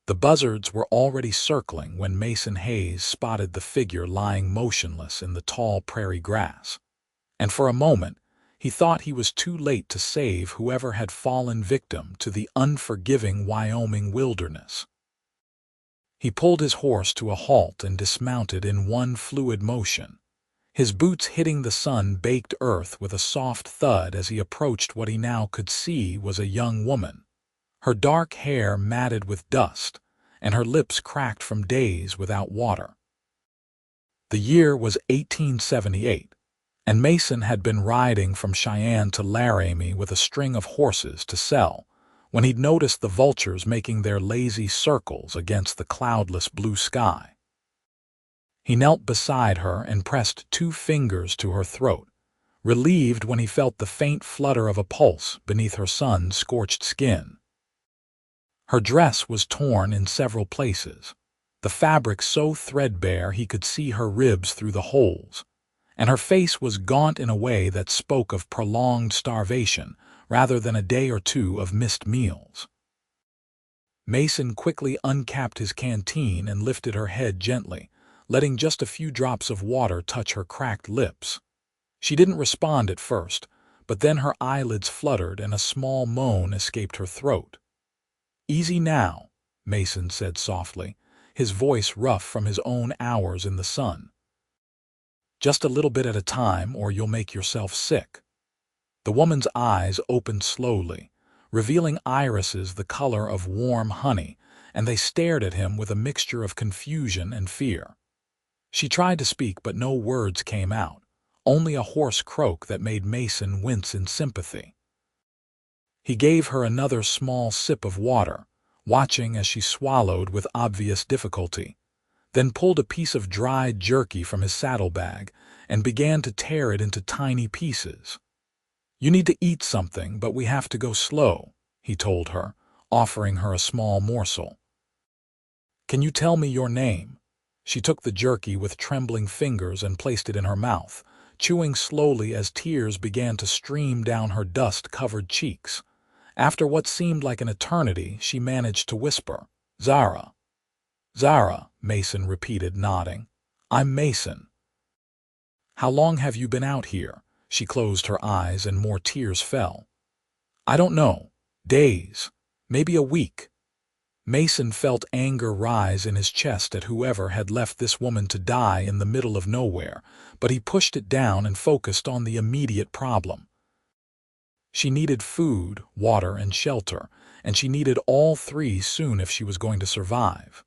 The buzzards were already circling when Mason Hayes spotted the figure lying motionless in the tall prairie grass. And for a moment, he thought he was too late to save whoever had fallen victim to the unforgiving Wyoming wilderness. He pulled his horse to a halt and dismounted in one fluid motion, his boots hitting the sun-baked earth with a soft thud as he approached what he now could see was a young woman, her dark hair matted with dust, and her lips cracked from days without water. The year was 1878, and Mason had been riding from Cheyenne to Laramie with a string of horses to sell, when he'd noticed the vultures making their lazy circles against the cloudless blue sky. He knelt beside her and pressed 2 fingers to her throat, relieved when he felt the faint flutter of a pulse beneath her sun-scorched skin. Her dress was torn in several places, the fabric so threadbare he could see her ribs through the holes, and her face was gaunt in a way that spoke of prolonged starvation rather than a day or two of missed meals. Mason quickly uncapped his canteen and lifted her head gently, letting just a few drops of water touch her cracked lips. She didn't respond at first, but then her eyelids fluttered and a small moan escaped her throat. "Easy now," Mason said softly, his voice rough from his own hours in the sun. "Just a little bit at a time or you'll make yourself sick." The woman's eyes opened slowly, revealing irises the color of warm honey, and they stared at him with a mixture of confusion and fear. She tried to speak, but no words came out, only a hoarse croak that made Mason wince in sympathy. He gave her another small sip of water, watching as she swallowed with obvious difficulty, then pulled a piece of dried jerky from his saddlebag and began to tear it into tiny pieces. "You need to eat something, but we have to go slow," he told her, offering her a small morsel. "Can you tell me your name?" She took the jerky with trembling fingers and placed it in her mouth, chewing slowly as tears began to stream down her dust-covered cheeks. After what seemed like an eternity, she managed to whisper, "Zara." "Zara," Mason repeated, nodding. "I'm Mason." "How long have you been out here?" She closed her eyes and more tears fell. "I don't know. Days. Maybe a week." Mason felt anger rise in his chest at whoever had left this woman to die in the middle of nowhere, but he pushed it down and focused on the immediate problem. She needed food, water, and shelter, and she needed all 3 soon if she was going to survive.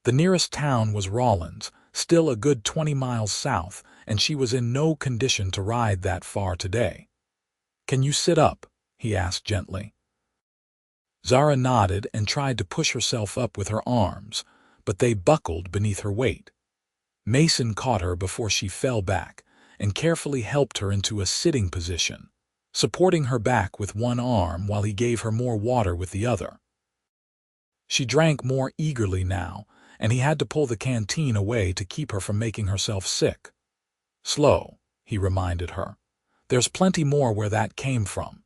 The nearest town was Rawlins, still a good 20 miles south, and she was in no condition to ride that far today. "Can you sit up?" he asked gently. Zara nodded and tried to push herself up with her arms, but they buckled beneath her weight. Mason caught her before she fell back and carefully helped her into a sitting position, supporting her back with one arm while he gave her more water with the other. She drank more eagerly now, and he had to pull the canteen away to keep her from making herself sick. "Slow," he reminded her. "There's plenty more where that came from."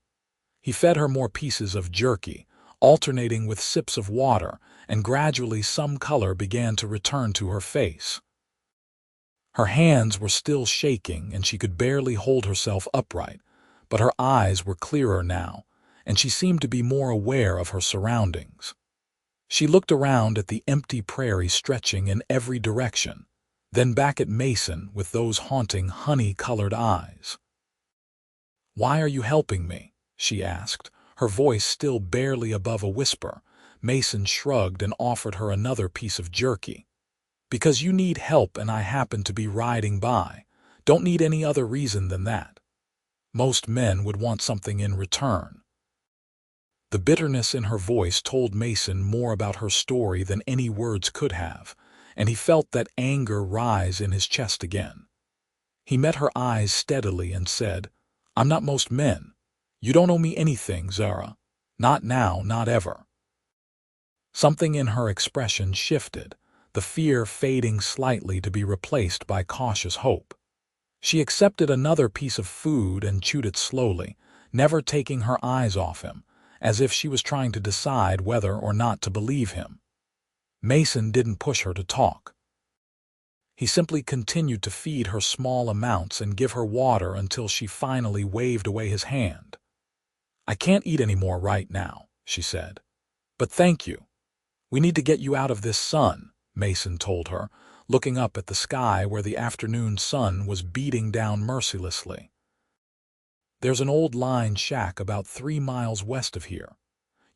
He fed her more pieces of jerky, alternating with sips of water, and gradually some color began to return to her face. Her hands were still shaking and she could barely hold herself upright, but her eyes were clearer now, and she seemed to be more aware of her surroundings. She looked around at the empty prairie stretching in every direction, then back at Mason with those haunting honey-colored eyes. "Why are you helping me?" she asked, her voice still barely above a whisper. Mason shrugged and offered her another piece of jerky. "Because you need help and I happen to be riding by. Don't need any other reason than that. Most men would want something in return." The bitterness in her voice told Mason more about her story than any words could have, and he felt that anger rise in his chest again. He met her eyes steadily and said, "I'm not most men. You don't owe me anything, Zara. Not now, not ever." Something in her expression shifted, the fear fading slightly to be replaced by cautious hope. She accepted another piece of food and chewed it slowly, never taking her eyes off him, as if she was trying to decide whether or not to believe him. Mason didn't push her to talk. He simply continued to feed her small amounts and give her water until she finally waved away his hand. "I can't eat any more right now," she said. "But thank you. We need to get you out of this sun," Mason told her, looking up at the sky where the afternoon sun was beating down mercilessly. "There's an old line shack about 3 miles west of here.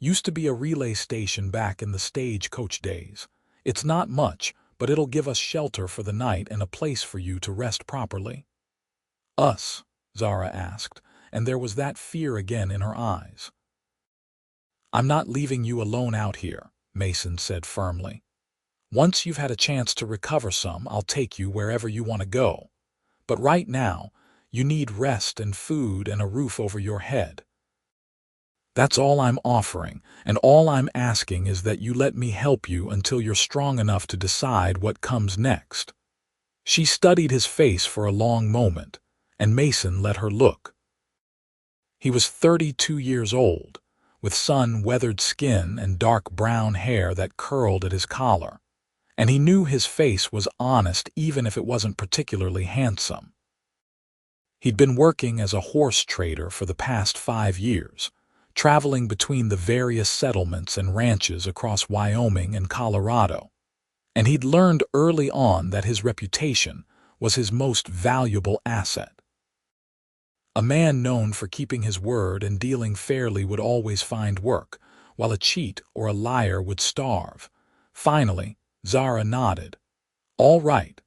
Used to be a relay station back in the stagecoach days. It's not much, but it'll give us shelter for the night and a place for you to rest properly." "Us?" Zara asked, and there was that fear again in her eyes. "I'm not leaving you alone out here," Mason said firmly. "Once you've had a chance to recover some, I'll take you wherever you want to go. But right now, you need rest and food and a roof over your head. That's all I'm offering, and all I'm asking is that you let me help you until you're strong enough to decide what comes next." She studied his face for a long moment, and Mason let her look. He was 32 years old, with sun-weathered skin and dark brown hair that curled at his collar, and he knew his face was honest even if it wasn't particularly handsome. He'd been working as a horse trader for the past 5 years, traveling between the various settlements and ranches across Wyoming and Colorado, and he'd learned early on that his reputation was his most valuable asset. A man known for keeping his word and dealing fairly would always find work, while a cheat or a liar would starve. Finally, Zara nodded. "All right,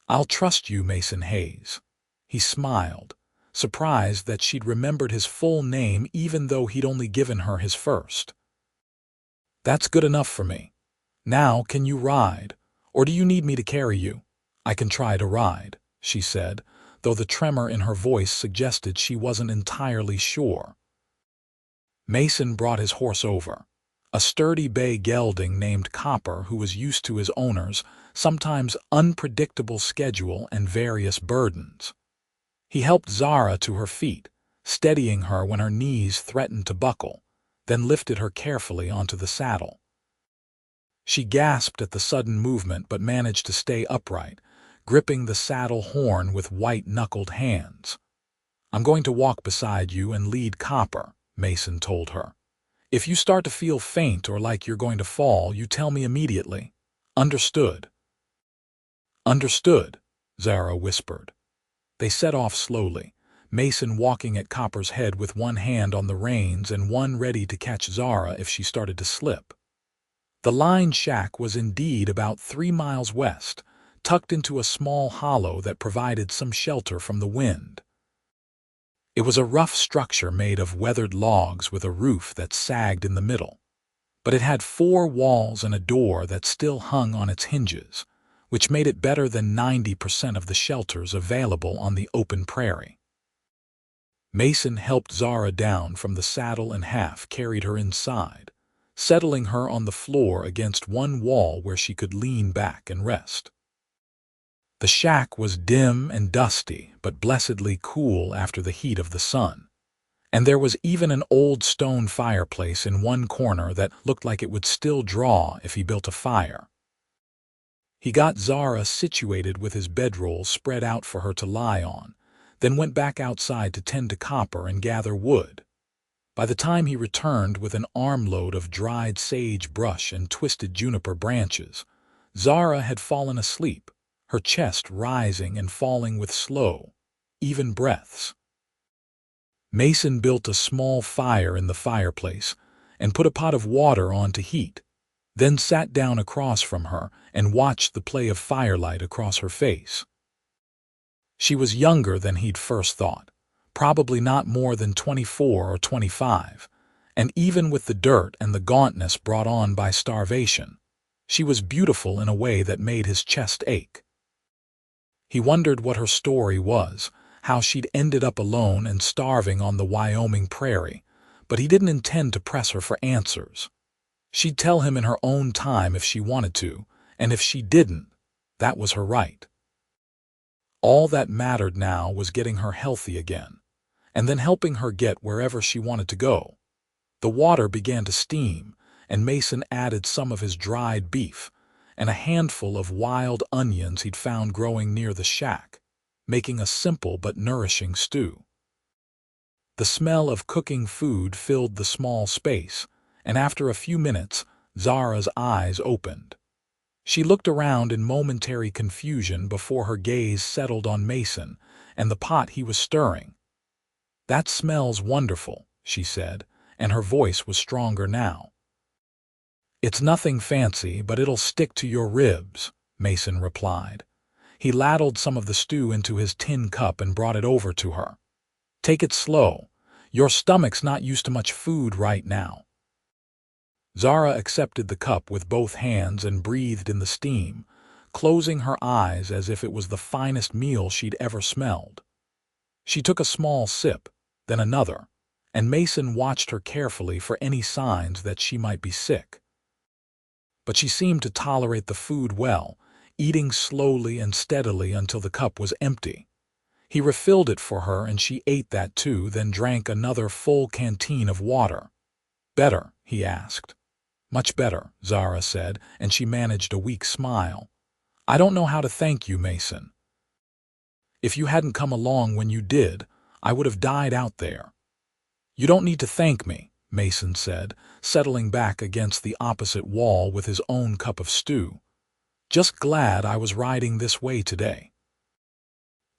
I'll trust you, Mason Hayes." He smiled, surprised that she'd remembered his full name even though he'd only given her his first. "That's good enough for me. Now, can you ride, or do you need me to carry you?" "I can try to ride," she said, though the tremor in her voice suggested she wasn't entirely sure. Mason brought his horse over, a sturdy bay gelding named Copper who was used to his owner's sometimes unpredictable schedule and various burdens. He helped Zara to her feet, steadying her when her knees threatened to buckle, then lifted her carefully onto the saddle. She gasped at the sudden movement but managed to stay upright, gripping the saddle horn with white-knuckled hands. "I'm going to walk beside you and lead Copper," Mason told her. "If you start to feel faint or like you're going to fall, you tell me immediately. Understood?" "Understood," Zara whispered. They set off slowly, Mason walking at Copper's head with one hand on the reins and one ready to catch Zara if she started to slip. The line shack was indeed about 3 miles west, tucked into a small hollow that provided some shelter from the wind. It was a rough structure made of weathered logs with a roof that sagged in the middle, but it had 4 walls and a door that still hung on its hinges, which made it better than 90% of the shelters available on the open prairie. Mason helped Zara down from the saddle and half-carried her inside, settling her on the floor against one wall where she could lean back and rest. The shack was dim and dusty, but blessedly cool after the heat of the sun, and there was even an old stone fireplace in one corner that looked like it would still draw if he built a fire. He got Zara situated with his bedroll spread out for her to lie on, then went back outside to tend to Copper and gather wood. By the time he returned with an armload of dried sage brush and twisted juniper branches, Zara had fallen asleep, her chest rising and falling with slow, even breaths. Mason built a small fire in the fireplace and put a pot of water on to heat, then sat down across from her and watched the play of firelight across her face. She was younger than he'd first thought, probably not more than 24 or 25, and even with the dirt and the gauntness brought on by starvation, she was beautiful in a way that made his chest ache. He wondered what her story was, how she'd ended up alone and starving on the Wyoming prairie, but he didn't intend to press her for answers. She'd tell him in her own time if she wanted to, and if she didn't, that was her right. All that mattered now was getting her healthy again, and then helping her get wherever she wanted to go. The water began to steam, and Mason added some of his dried beef, and a handful of wild onions he'd found growing near the shack, making a simple but nourishing stew. The smell of cooking food filled the small space, and after a few minutes, Zara's eyes opened. She looked around in momentary confusion before her gaze settled on Mason and the pot he was stirring. "That smells wonderful," she said, and her voice was stronger now. "It's nothing fancy, but it'll stick to your ribs," Mason replied. He ladled some of the stew into his tin cup and brought it over to her. "Take it slow. Your stomach's not used to much food right now." Zara accepted the cup with both hands and breathed in the steam, closing her eyes as if it was the finest meal she'd ever smelled. She took a small sip, then another, and Mason watched her carefully for any signs that she might be sick. But she seemed to tolerate the food well, eating slowly and steadily until the cup was empty. He refilled it for her and she ate that too, then drank another full canteen of water. "Better?" he asked. "Much better," Zara said, and she managed a weak smile. "I don't know how to thank you, Mason. If you hadn't come along when you did, I would have died out there." "You don't need to thank me," Mason said, settling back against the opposite wall with his own cup of stew. "Just glad I was riding this way today."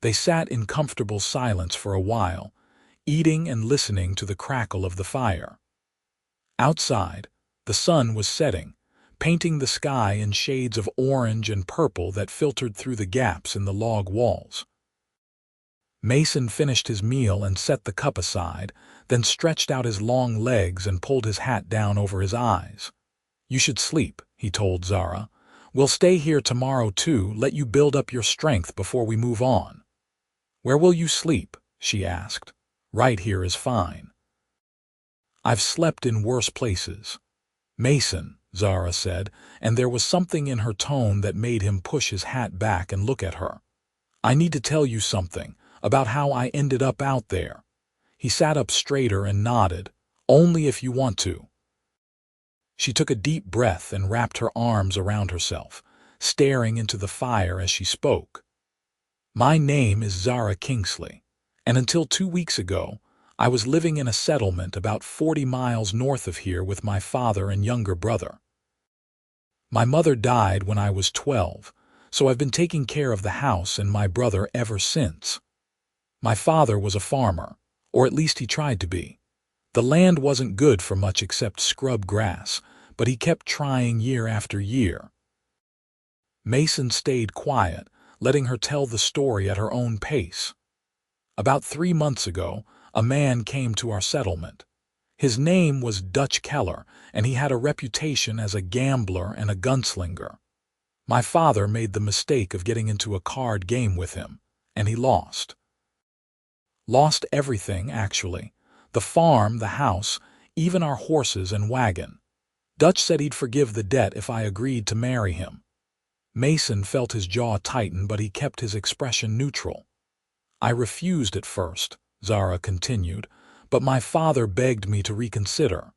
They sat in comfortable silence for a while, eating and listening to the crackle of the fire. Outside, the sun was setting, painting the sky in shades of orange and purple that filtered through the gaps in the log walls. Mason finished his meal and set the cup aside, then stretched out his long legs and pulled his hat down over his eyes. "You should sleep," he told Zara. "We'll stay here tomorrow too, let you build up your strength before we move on." "Where will you sleep?" she asked. "Right here is fine." "I've slept in worse places." "Mason," Zara said, and there was something in her tone that made him push his hat back and look at her. "I need to tell you something about how I ended up out there." He sat up straighter and nodded. "Only if you want to." She took a deep breath and wrapped her arms around herself, staring into the fire as she spoke. "My name is Zara Kingsley, and until 2 weeks ago, I was living in a settlement about 40 miles north of here with my father and younger brother. My mother died when I was 12, so I've been taking care of the house and my brother ever since. My father was a farmer, or at least he tried to be. The land wasn't good for much except scrub grass, but he kept trying year after year." Mason stayed quiet, letting her tell the story at her own pace. "About 3 months ago, a man came to our settlement. His name was Dutch Keller, and he had a reputation as a gambler and a gunslinger. My father made the mistake of getting into a card game with him, and he lost. Lost everything, actually. The farm, the house, even our horses and wagon. Dutch said he'd forgive the debt if I agreed to marry him." Mason felt his jaw tighten, but he kept his expression neutral. "I refused at first," Zara continued, "but my father begged me to reconsider.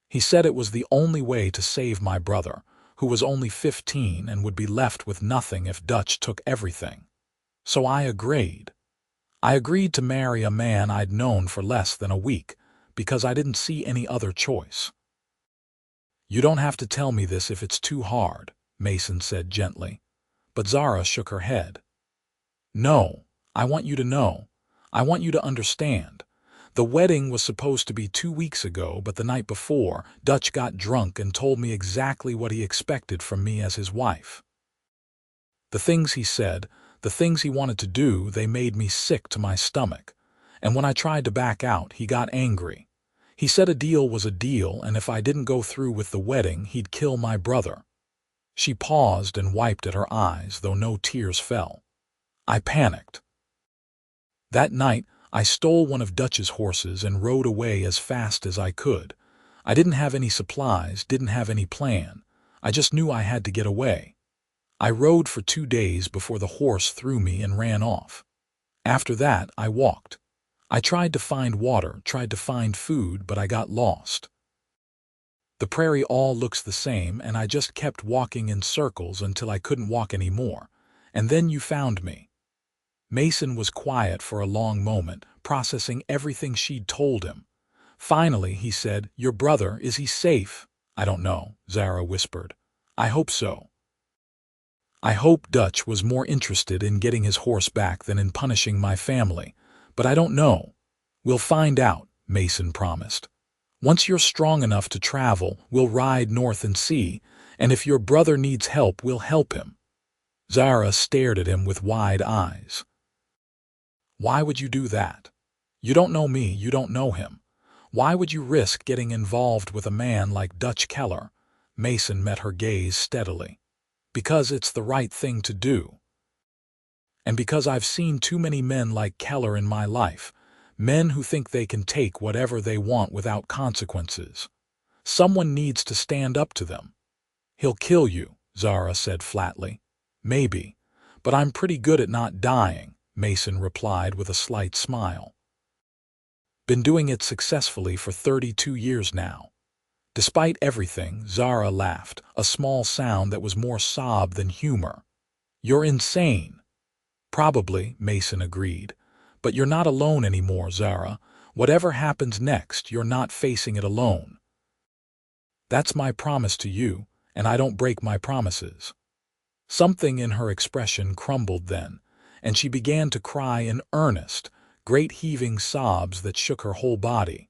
He said it was the only way to save my brother, who was only 15 and would be left with nothing if Dutch took everything. So I agreed. I agreed to marry a man I'd known for less than a week, because I didn't see any other choice." "You don't have to tell me this if it's too hard," Mason said gently, but Zara shook her head. "No, I want you to know. I want you to understand. The wedding was supposed to be 2 weeks ago, but the night before, Dutch got drunk and told me exactly what he expected from me as his wife. The things he said, the things he wanted to do, they made me sick to my stomach. And when I tried to back out, he got angry. He said a deal was a deal, and if I didn't go through with the wedding, he'd kill my brother." She paused and wiped at her eyes, though no tears fell. "I panicked. That night, I stole one of Dutch's horses and rode away as fast as I could. I didn't have any supplies, didn't have any plan. I just knew I had to get away. I rode for 2 days before the horse threw me and ran off. After that, I walked. I tried to find water, tried to find food, but I got lost." The prairie all looks the same, and I just kept walking in circles until I couldn't walk anymore. And then you found me." Mason was quiet for a long moment, processing everything she'd told him. Finally, he said, "Your brother, is he safe?" "I don't know," Zara whispered. "I hope so." "I hope Dutch was more interested in getting his horse back than in punishing my family. But I don't know." "We'll find out," Mason promised. "Once you're strong enough to travel, we'll ride north and see, and if your brother needs help, we'll help him." Zara stared at him with wide eyes. "Why would you do that? You don't know me, you don't know him. Why would you risk getting involved with a man like Dutch Keller?" Mason met her gaze steadily. "Because it's the right thing to do. And because I've seen too many men like Keller in my life, men who think they can take whatever they want without consequences. Someone needs to stand up to them." "He'll kill you," Zara said flatly. "Maybe, but I'm pretty good at not dying," Mason replied with a slight smile. "Been doing it successfully for 32 years now." Despite everything, Zara laughed, a small sound that was more sob than humor. "You're insane." "Probably," Mason agreed. "But you're not alone anymore, Zara. Whatever happens next, you're not facing it alone." "That's my promise to you, and I don't break my promises." Something in her expression crumbled then, and she began to cry in earnest, great heaving sobs that shook her whole body.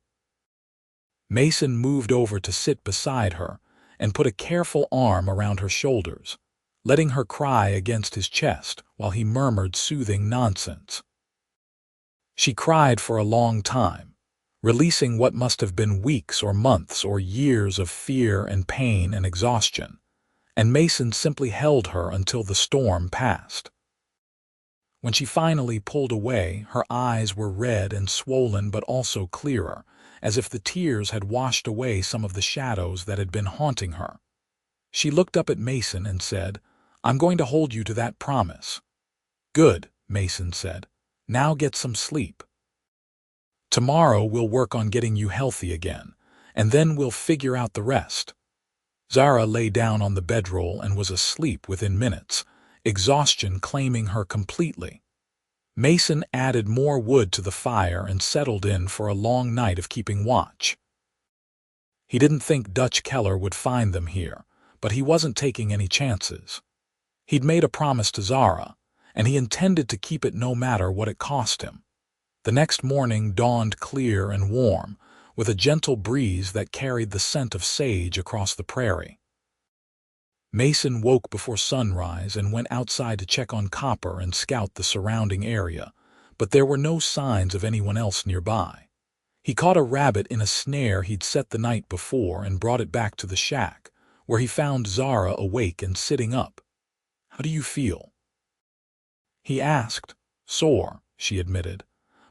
Mason moved over to sit beside her and put a careful arm around her shoulders, letting her cry against his chest while he murmured soothing nonsense. She cried for a long time, releasing what must have been weeks or months or years of fear and pain and exhaustion, and Mason simply held her until the storm passed. When she finally pulled away, her eyes were red and swollen but also clearer, as if the tears had washed away some of the shadows that had been haunting her. She looked up at Mason and said, "I'm going to hold you to that promise." "Good," Mason said. "Now get some sleep. Tomorrow we'll work on getting you healthy again, and then we'll figure out the rest." Zara lay down on the bedroll and was asleep within minutes, exhaustion claiming her completely. Mason added more wood to the fire and settled in for a long night of keeping watch. He didn't think Dutch Keller would find them here, but he wasn't taking any chances. He'd made a promise to Zara, and he intended to keep it no matter what it cost him. The next morning dawned clear and warm, with a gentle breeze that carried the scent of sage across the prairie. Mason woke before sunrise and went outside to check on Copper and scout the surrounding area, but there were no signs of anyone else nearby. He caught a rabbit in a snare he'd set the night before and brought it back to the shack, where he found Zara awake and sitting up. "How do you feel?" he asked. "Sore," she admitted,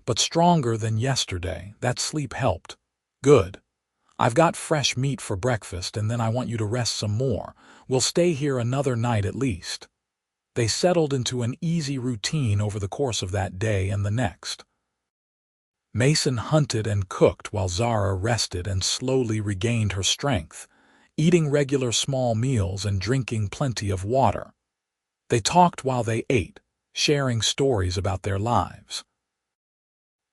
"but stronger than yesterday. That sleep helped." "Good. I've got fresh meat for breakfast, and then I want you to rest some more. We'll stay here another night at least." They settled into an easy routine over the course of that day and the next. Mason hunted and cooked while Zara rested and slowly regained her strength, eating regular small meals and drinking plenty of water. They talked while they ate, sharing stories about their lives.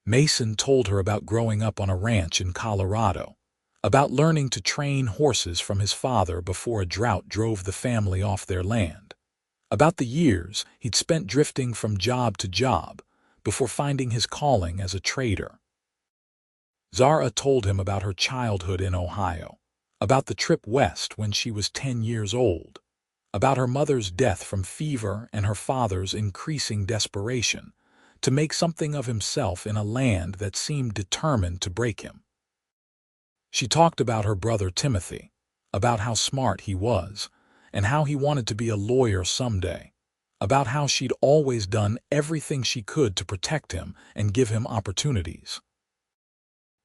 Mason told her about growing up on a ranch in Colorado, about learning to train horses from his father before a drought drove the family off their land, about the years he'd spent drifting from job to job before finding his calling as a trader. Zara told him about her childhood in Ohio, about the trip west when she was 10 years old, about her mother's death from fever and her father's increasing desperation to make something of himself in a land that seemed determined to break him. She talked about her brother Timothy, about how smart he was, and how he wanted to be a lawyer someday, about how she'd always done everything she could to protect him and give him opportunities.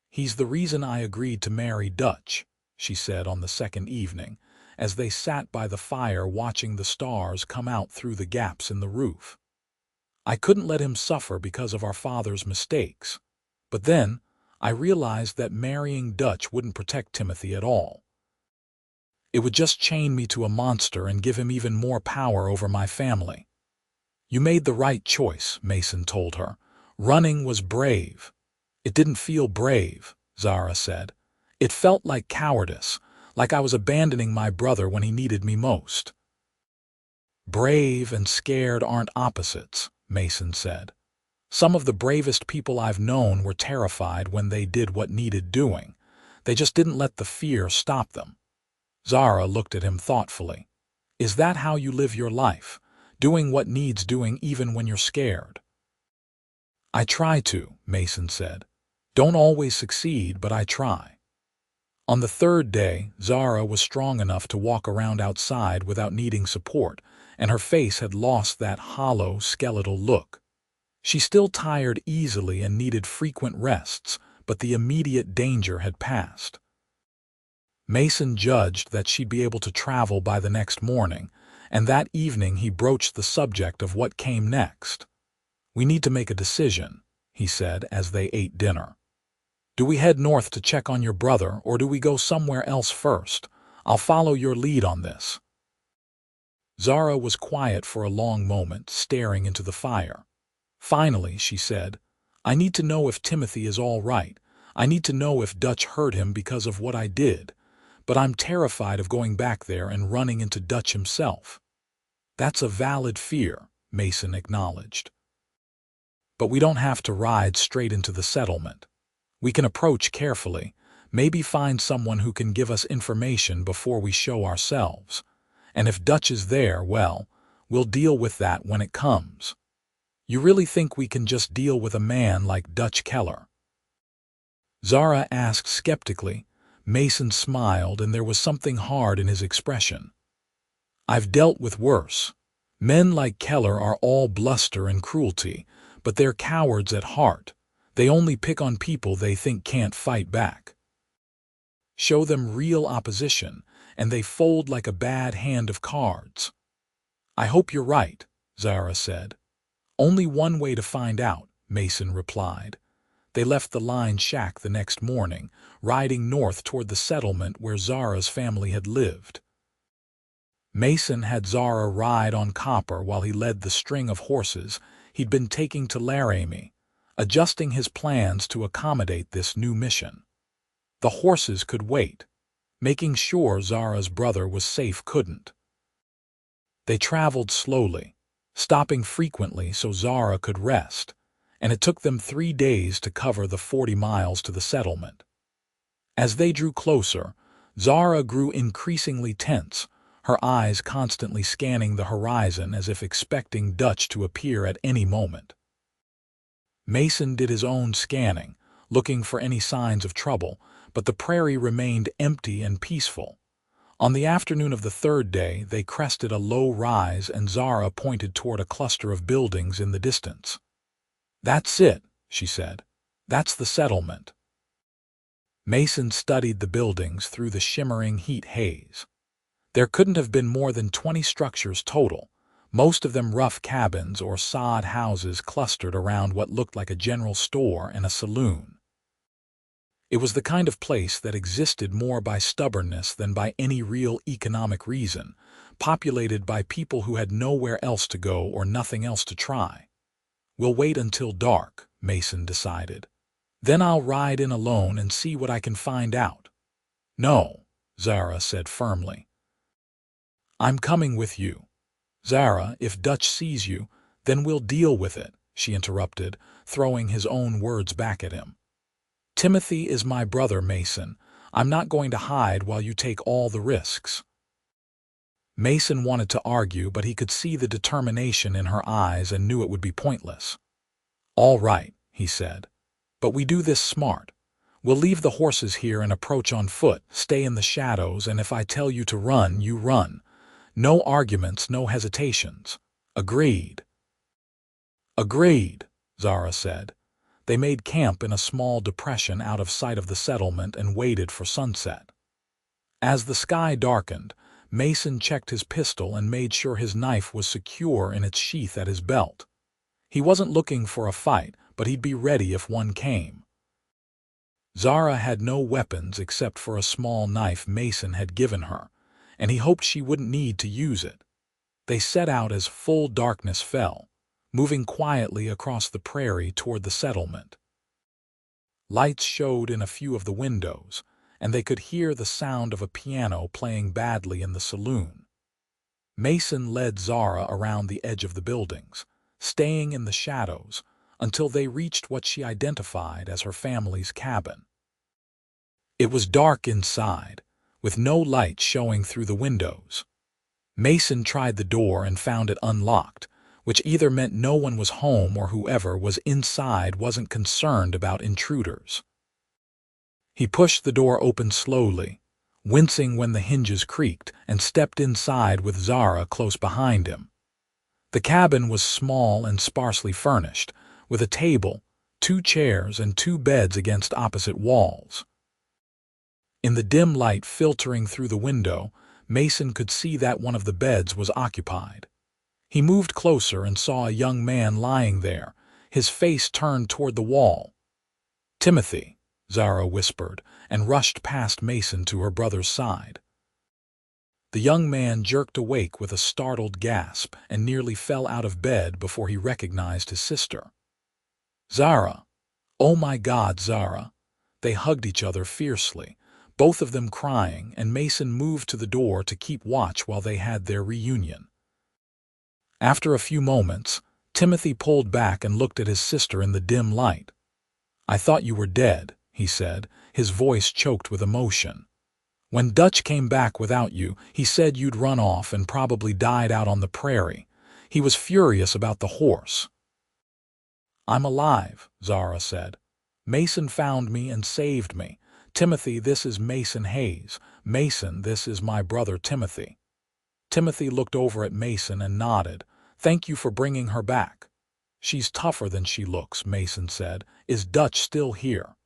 "He's the reason I agreed to marry Dutch," she said on the second evening, as they sat by the fire watching the stars come out through the gaps in the roof. "I couldn't let him suffer because of our father's mistakes. But then, I realized that marrying Dutch wouldn't protect Timothy at all. It would just chain me to a monster and give him even more power over my family. You made the right choice, Mason told her. Running was brave. It didn't feel brave, Zara said. It felt like cowardice, like I was abandoning my brother when he needed me most. Brave and scared aren't opposites, Mason said. Some of the bravest people I've known were terrified when they did what needed doing. They just didn't let the fear stop them. Zara looked at him thoughtfully. Is that how you live your life? Doing what needs doing even when you're scared? I try to, Mason said. Don't always succeed, but I try. On the third day, Zara was strong enough to walk around outside without needing support, and her face had lost that hollow, skeletal look. She still tired easily and needed frequent rests, but the immediate danger had passed. Mason judged that she'd be able to travel by the next morning, and that evening he broached the subject of what came next. We need to make a decision, he said as they ate dinner. Do we head north to check on your brother, or do we go somewhere else first? I'll follow your lead on this. Zara was quiet for a long moment, staring into the fire. Finally, she said, I need to know if Timothy is all right. I need to know if Dutch hurt him because of what I did. But I'm terrified of going back there and running into Dutch himself. That's a valid fear, Mason acknowledged. But we don't have to ride straight into the settlement. We can approach carefully, maybe find someone who can give us information before we show ourselves. And if Dutch is there, well, we'll deal with that when it comes. You really think we can just deal with a man like Dutch Keller? Zara asked skeptically. Mason smiled, and there was something hard in his expression. I've dealt with worse. Men like Keller are all bluster and cruelty, but they're cowards at heart. They only pick on people they think can't fight back. Show them real opposition, and they fold like a bad hand of cards. I hope you're right, Zara said. Only one way to find out, Mason replied. They left the line shack the next morning, riding north toward the settlement where Zara's family had lived. Mason had Zara ride on Copper while he led the string of horses he'd been taking to Laramie, adjusting his plans to accommodate this new mission. The horses could wait. Making sure Zara's brother was safe couldn't. They traveled slowly, stopping frequently so Zara could rest, and it took them 3 days to cover the 40 miles to the settlement. As they drew closer, Zara grew increasingly tense, her eyes constantly scanning the horizon as if expecting Dutch to appear at any moment. Mason did his own scanning, looking for any signs of trouble, but the prairie remained empty and peaceful. On the afternoon of the third day, they crested a low rise and Zara pointed toward a cluster of buildings in the distance. That's it, she said. That's the settlement. Mason studied the buildings through the shimmering heat haze. There couldn't have been more than 20 structures total, most of them rough cabins or sod houses clustered around what looked like a general store and a saloon. It was the kind of place that existed more by stubbornness than by any real economic reason, populated by people who had nowhere else to go or nothing else to try. We'll wait until dark, Mason decided. Then I'll ride in alone and see what I can find out. No, Zara said firmly. I'm coming with you. Zara, if Dutch sees you, then we'll deal with it, she interrupted, throwing his own words back at him. Timothy is my brother, Mason. I'm not going to hide while you take all the risks. Mason wanted to argue, but he could see the determination in her eyes and knew it would be pointless. All right, he said. But we do this smart. We'll leave the horses here and approach on foot, stay in the shadows, and if I tell you to run, you run. No arguments, no hesitations. Agreed. Agreed, Zara said. They made camp in a small depression out of sight of the settlement and waited for sunset. As the sky darkened, Mason checked his pistol and made sure his knife was secure in its sheath at his belt. He wasn't looking for a fight, but he'd be ready if one came. Zara had no weapons except for a small knife Mason had given her, and he hoped she wouldn't need to use it. They set out as full darkness fell, moving quietly across the prairie toward the settlement. Lights showed in a few of the windows, and they could hear the sound of a piano playing badly in the saloon. Mason led Zara around the edge of the buildings, staying in the shadows until they reached what she identified as her family's cabin. It was dark inside, with no light showing through the windows. Mason tried the door and found it unlocked, which either meant no one was home or whoever was inside wasn't concerned about intruders. He pushed the door open slowly, wincing when the hinges creaked, and stepped inside with Zara close behind him. The cabin was small and sparsely furnished, with a table, 2 chairs, and 2 beds against opposite walls. In the dim light filtering through the window, Mason could see that one of the beds was occupied. He moved closer and saw a young man lying there, his face turned toward the wall. "Timothy," Zara whispered, and rushed past Mason to her brother's side. The young man jerked awake with a startled gasp and nearly fell out of bed before he recognized his sister. "Zara! Oh my God, Zara!" They hugged each other fiercely, both of them crying, and Mason moved to the door to keep watch while they had their reunion. After a few moments, Timothy pulled back and looked at his sister in the dim light. "I thought you were dead," he said, his voice choked with emotion. "When Dutch came back without you, he said you'd run off and probably died out on the prairie. He was furious about the horse." "I'm alive," Zara said. "Mason found me and saved me. Timothy, this is Mason Hayes. Mason, this is my brother Timothy." Timothy looked over at Mason and nodded. "Thank you for bringing her back." "She's tougher than she looks," Mason said. "Is Dutch still here?"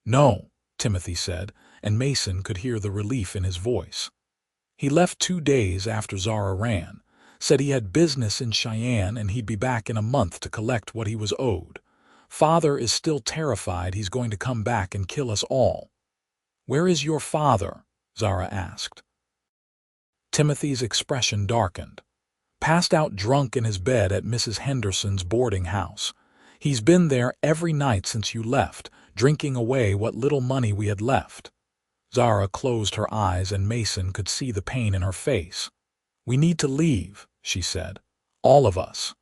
"No," Timothy said, and Mason could hear the relief in his voice. "He left 2 days after Zara ran, said he had business in Cheyenne and he'd be back in a month to collect what he was owed. Father is still terrified he's going to come back and kill us all." "Where is your father?" Zara asked. Timothy's expression darkened. "Passed out drunk in his bed at Mrs. Henderson's boarding house. He's been there every night since you left, drinking away what little money we had left." Zara closed her eyes and Mason could see the pain in her face. "We need to leave," she said. "All of us.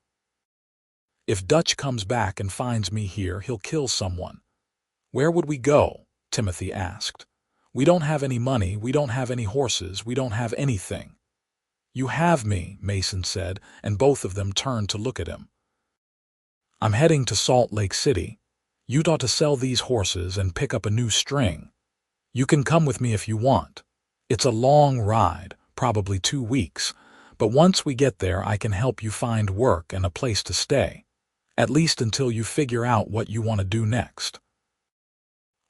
If Dutch comes back and finds me here, he'll kill someone." "Where would we go?" Timothy asked. "We don't have any money, we don't have any horses, we don't have anything." "You have me," Mason said, and both of them turned to look at him. "I'm heading to Salt Lake City, Utah to sell these horses and pick up a new string. You can come with me if you want. It's a long ride, probably 2 weeks, but once we get there I can help you find work and a place to stay, at least until you figure out what you want to do next."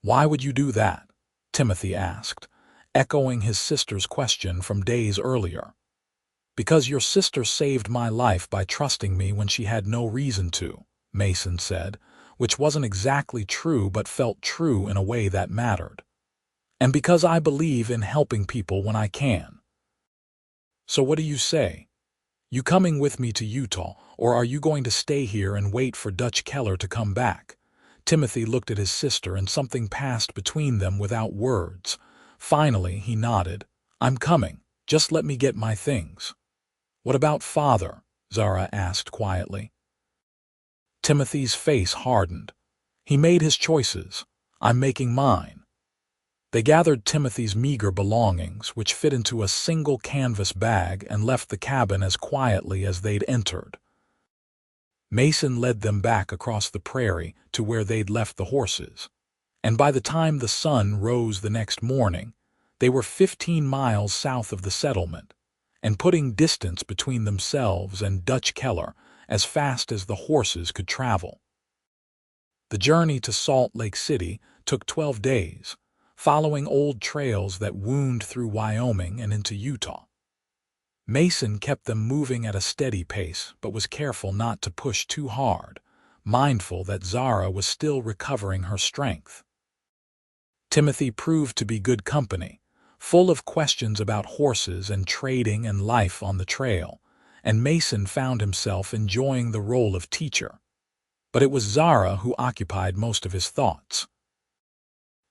"Why would you do that?" Timothy asked, echoing his sister's question from days earlier. "Because your sister saved my life by trusting me when she had no reason to," Mason said, which wasn't exactly true but felt true in a way that mattered. "And because I believe in helping people when I can." "So what do you say? You coming with me to Utah, or are you going to stay here and wait for Dutch Keller to come back?" Timothy looked at his sister and something passed between them without words. Finally, he nodded. "I'm coming. Just let me get my things." "What about Father?" Zara asked quietly. Timothy's face hardened. "He made his choices. I'm making mine." They gathered Timothy's meager belongings, which fit into a single canvas bag, and left the cabin as quietly as they'd entered. Mason led them back across the prairie to where they'd left the horses, and by the time the sun rose the next morning, they were 15 miles south of the settlement, and putting distance between themselves and Dutch Keller as fast as the horses could travel. The journey to Salt Lake City took 12 days, following old trails that wound through Wyoming and into Utah. Mason kept them moving at a steady pace but was careful not to push too hard, mindful that Zara was still recovering her strength. Timothy proved to be good company, full of questions about horses and trading and life on the trail, and Mason found himself enjoying the role of teacher. But it was Zara who occupied most of his thoughts.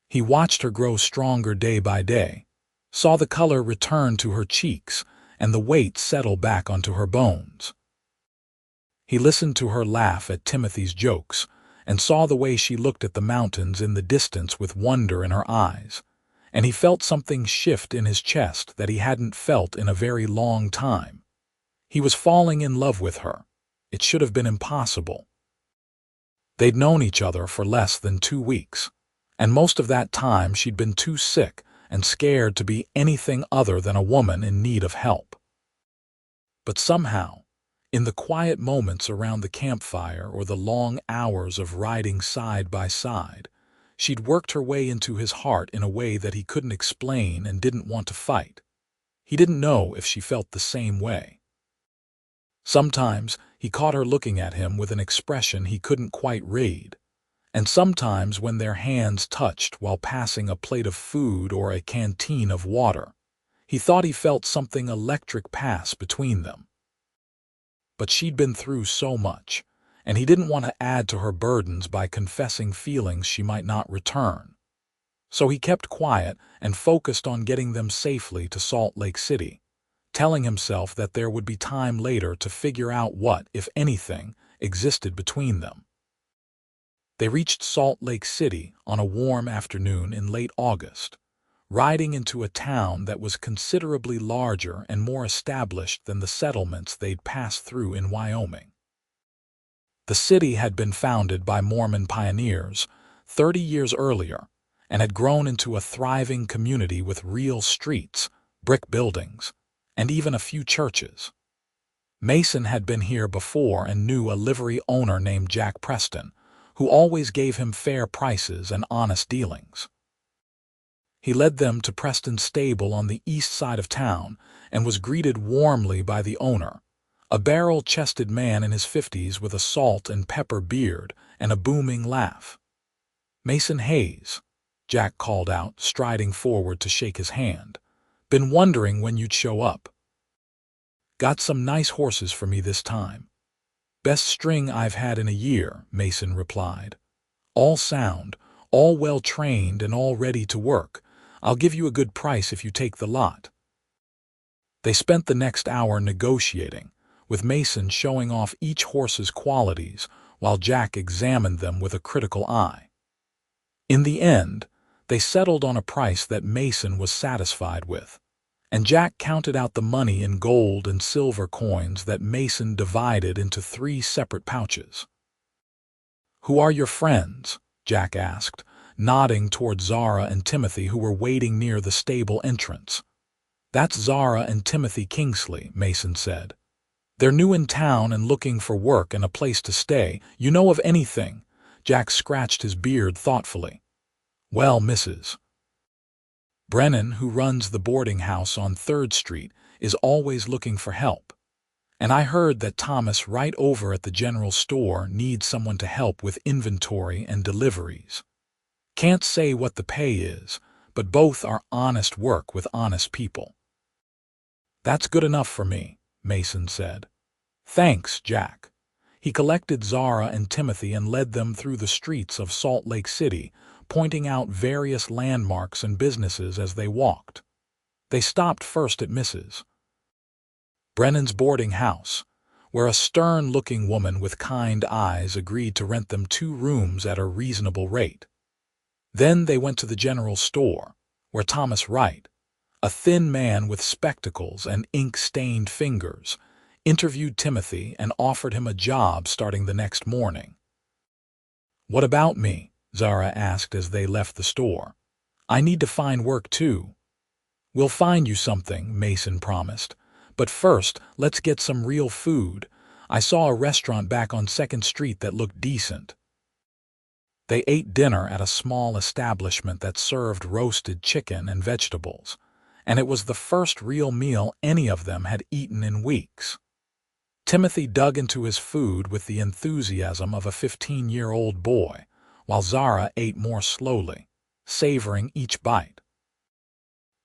He watched her grow stronger day by day, saw the color return to her cheeks and the weight settle back onto her bones. He listened to her laugh at Timothy's jokes and saw the way she looked at the mountains in the distance with wonder in her eyes, and he felt something shift in his chest that he hadn't felt in a very long time. He was falling in love with her. It should have been impossible. They'd known each other for less than 2 weeks, and most of that time she'd been too sick and scared to be anything other than a woman in need of help. But somehow, in the quiet moments around the campfire or the long hours of riding side by side, she'd worked her way into his heart in a way that he couldn't explain and didn't want to fight. He didn't know if she felt the same way. Sometimes he caught her looking at him with an expression he couldn't quite read, and sometimes when their hands touched while passing a plate of food or a canteen of water, he thought he felt something electric pass between them. But she'd been through so much, and he didn't want to add to her burdens by confessing feelings she might not return. So he kept quiet and focused on getting them safely to Salt Lake City, telling himself that there would be time later to figure out what, if anything, existed between them. They reached Salt Lake City on a warm afternoon in late August, riding into a town that was considerably larger and more established than the settlements they'd passed through in Wyoming. The city had been founded by Mormon pioneers 30 years earlier and had grown into a thriving community with real streets, brick buildings, and even a few churches. Mason had been here before and knew a livery owner named Jack Preston, who always gave him fair prices and honest dealings. He led them to Preston's stable on the east side of town and was greeted warmly by the owner, a barrel-chested man in his 50s with a salt and pepper beard and a booming laugh. "Mason Hayes," Jack called out, striding forward to shake his hand. "Been wondering when you'd show up. Got some nice horses for me this time." "Best string I've had in a year," Mason replied. "All sound, all well-trained and all ready to work. I'll give you a good price if you take the lot." They spent the next hour negotiating, with Mason showing off each horse's qualities while Jack examined them with a critical eye. In the end, they settled on a price that Mason was satisfied with, and Jack counted out the money in gold and silver coins that Mason divided into 3 separate pouches. "Who are your friends?" Jack asked, nodding toward Zara and Timothy, who were waiting near the stable entrance. "That's Zara and Timothy Kingsley," Mason said. "They're new in town and looking for work and a place to stay. You know of anything?" Jack scratched his beard thoughtfully. "Well, Mrs. Brennan, who runs the boarding house on 3rd Street, is always looking for help. And I heard that Thomas right over at the general store needs someone to help with inventory and deliveries. Can't say what the pay is, but both are honest work with honest people." "That's good enough for me," Mason said. "Thanks, Jack." He collected Zara and Timothy and led them through the streets of Salt Lake City, pointing out various landmarks and businesses as they walked. They stopped first at Mrs. Brennan's boarding house, where a stern-looking woman with kind eyes agreed to rent them 2 rooms at a reasonable rate. Then they went to the general store, where Thomas Wright, a thin man with spectacles and ink-stained fingers, interviewed Timothy and offered him a job starting the next morning. "What about me?" Zara asked as they left the store. "I need to find work too." "We'll find you something," Mason promised. "But first, let's get some real food. I saw a restaurant back on 2nd Street that looked decent." They ate dinner at a small establishment that served roasted chicken and vegetables, and it was the first real meal any of them had eaten in weeks. Timothy dug into his food with the enthusiasm of a 15-year-old boy, while Zara ate more slowly, savoring each bite.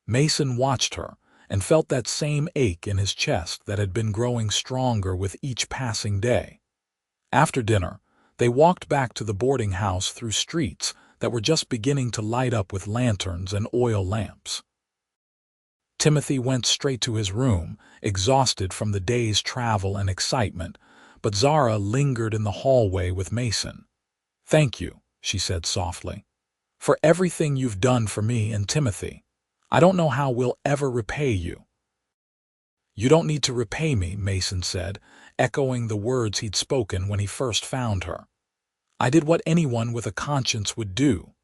Mason watched her and felt that same ache in his chest that had been growing stronger with each passing day. After dinner, they walked back to the boarding house through streets that were just beginning to light up with lanterns and oil lamps. Timothy went straight to his room, exhausted from the day's travel and excitement, but Zara lingered in the hallway with Mason. "Thank you," she said softly, "for everything you've done for me and Timothy. I don't know how we'll ever repay you." "You don't need to repay me," Mason said, echoing the words he'd spoken when he first found her. "I did what anyone with a conscience would do."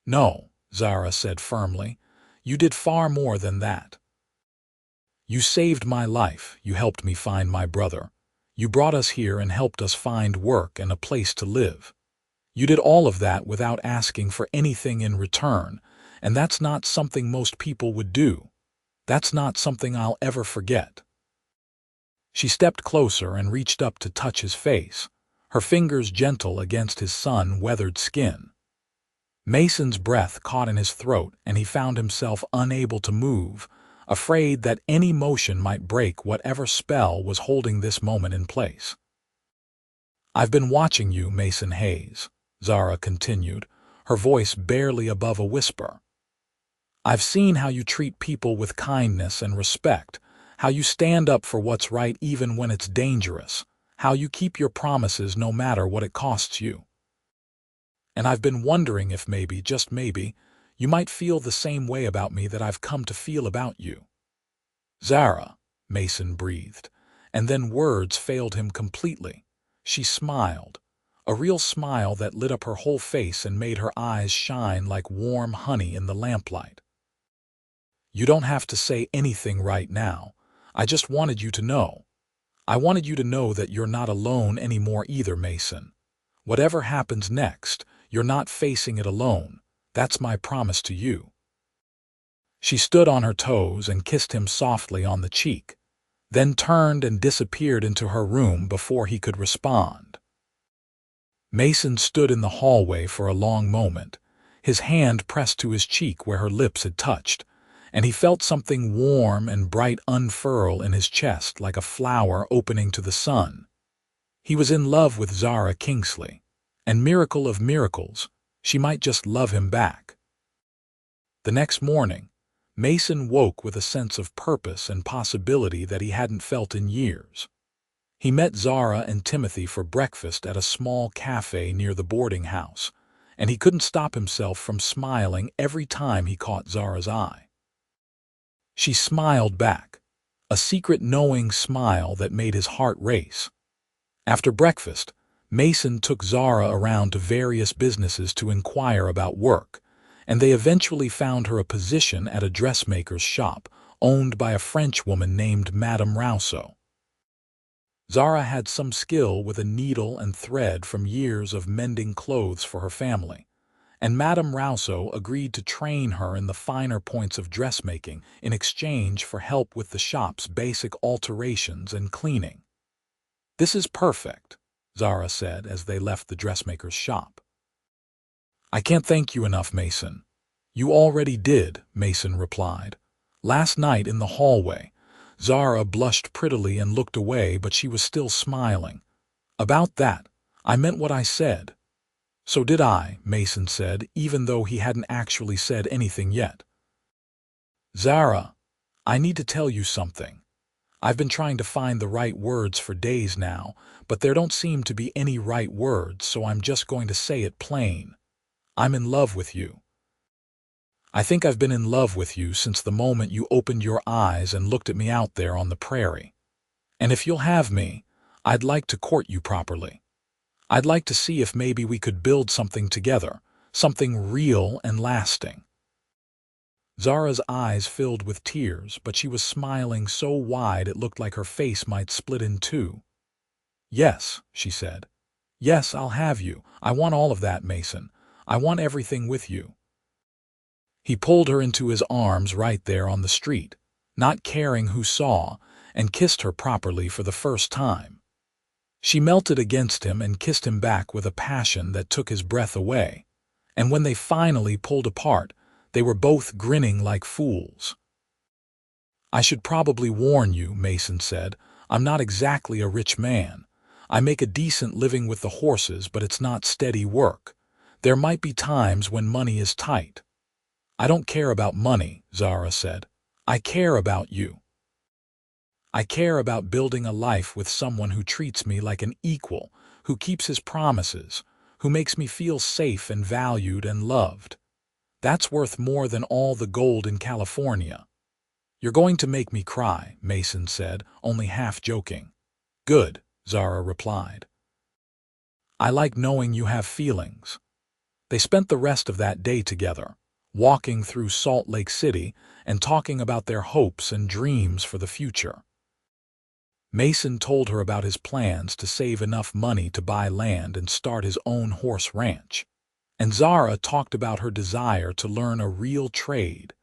"No," Zara said firmly, "you did far more than that. You saved my life, you helped me find my brother. You brought us here and helped us find work and a place to live. You did all of that without asking for anything in return, and that's not something most people would do. That's not something I'll ever forget." She stepped closer and reached up to touch his face, her fingers gentle against his sun-weathered skin. Mason's breath caught in his throat and he found himself unable to move, afraid that any motion might break whatever spell was holding this moment in place. "I've been watching you, Mason Hayes," Zara continued, her voice barely above a whisper. "I've seen how you treat people with kindness and respect, how you stand up for what's right even when it's dangerous, how you keep your promises no matter what it costs you. And I've been wondering if maybe, just maybe, you might feel the same way about me that I've come to feel about you." "Zara," Mason breathed, and then words failed him completely. She smiled, a real smile that lit up her whole face and made her eyes shine like warm honey in the lamplight. "You don't have to say anything right now. I just wanted you to know. I wanted you to know that you're not alone anymore either, Mason. Whatever happens next, you're not facing it alone. That's my promise to you." She stood on her toes and kissed him softly on the cheek, then turned and disappeared into her room before he could respond. Mason stood in the hallway for a long moment, his hand pressed to his cheek where her lips had touched, and he felt something warm and bright unfurl in his chest like a flower opening to the sun. He was in love with Zara Kingsley, and miracle of miracles, she might just love him back. The next morning, Mason woke with a sense of purpose and possibility that he hadn't felt in years. He met Zara and Timothy for breakfast at a small cafe near the boarding house, and he couldn't stop himself from smiling every time he caught Zara's eye. She smiled back, a secret knowing smile that made his heart race. After breakfast, Mason took Zara around to various businesses to inquire about work, and they eventually found her a position at a dressmaker's shop owned by a French woman named Madame Rousseau. Zara had some skill with a needle and thread from years of mending clothes for her family, and Madame Rousseau agreed to train her in the finer points of dressmaking in exchange for help with the shop's basic alterations and cleaning. "This is perfect," Zara said as they left the dressmaker's shop. "I can't thank you enough, Mason." "You already did," Mason replied. Last night in the hallway, Zara blushed prettily and looked away, but she was still smiling. "About that, I meant what I said." "So did I," Mason said, even though he hadn't actually said anything yet. "Zara, I need to tell you something. I've been trying to find the right words for days now, but there don't seem to be any right words, so I'm just going to say it plain. I'm in love with you. I think I've been in love with you since the moment you opened your eyes and looked at me out there on the prairie. And if you'll have me, I'd like to court you properly. I'd like to see if maybe we could build something together, something real and lasting." Zara's eyes filled with tears, but she was smiling so wide it looked like her face might split in two. "Yes," she said. "Yes, I'll have you. I want all of that, Mason. I want everything with you." He pulled her into his arms right there on the street, not caring who saw, and kissed her properly for the first time. She melted against him and kissed him back with a passion that took his breath away, and when they finally pulled apart, they were both grinning like fools. I should probably warn you, Mason said. I'm not exactly a rich man. I make a decent living with the horses, but it's not steady work. There might be times when money is tight. I don't care about money, Zara said. I care about you. I care about building a life with someone who treats me like an equal, who keeps his promises, who makes me feel safe and valued and loved. That's worth more than all the gold in California. You're going to make me cry, Mason said, only half joking. Good, Zara replied. I like knowing you have feelings. They spent the rest of that day together, walking through Salt Lake City and talking about their hopes and dreams for the future. Mason told her about his plans to save enough money to buy land and start his own horse ranch. And Zara talked about her desire to learn a real trade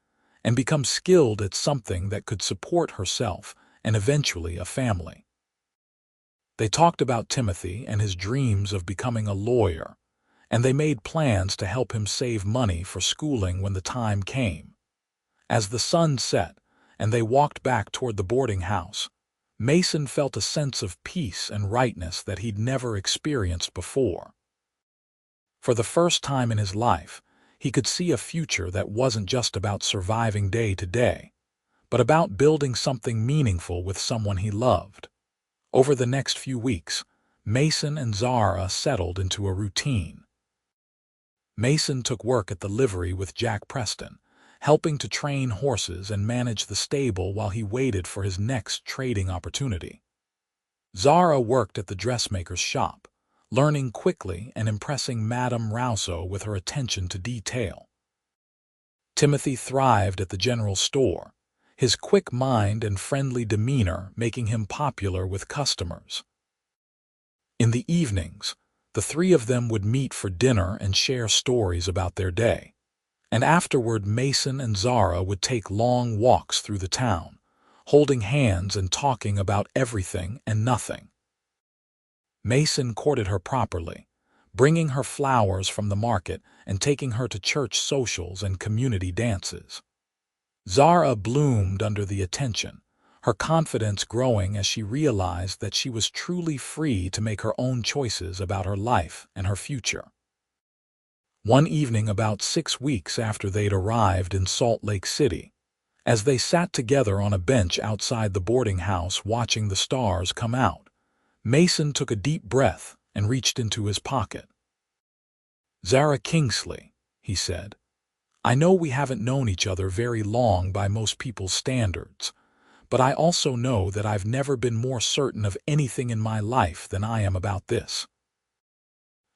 and become skilled at something that could support herself and eventually a family. They talked about Timothy and his dreams of becoming a lawyer, and they made plans to help him save money for schooling when the time came. As the sun set and they walked back toward the boarding house, Mason felt a sense of peace and rightness that he'd never experienced before. For the first time in his life, he could see a future that wasn't just about surviving day to day, but about building something meaningful with someone he loved. Over the next few weeks, Mason and Zara settled into a routine. Mason took work at the livery with Jack Preston, helping to train horses and manage the stable while he waited for his next trading opportunity. Zara worked at the dressmaker's shop, learning quickly and impressing Madame Rousseau with her attention to detail. Timothy thrived at the general store, his quick mind and friendly demeanor making him popular with customers. In the evenings, the three of them would meet for dinner and share stories about their day. And afterward, Mason and Zara would take long walks through the town, holding hands and talking about everything and nothing. Mason courted her properly, bringing her flowers from the market and taking her to church socials and community dances. Zara bloomed under the attention, her confidence growing as she realized that she was truly free to make her own choices about her life and her future. One evening about 6 weeks after they'd arrived in Salt Lake City, as they sat together on a bench outside the boarding house watching the stars come out, Mason took a deep breath and reached into his pocket. "Zara Kingsley," he said, "I know we haven't known each other very long by most people's standards, but I also know that I've never been more certain of anything in my life than I am about this.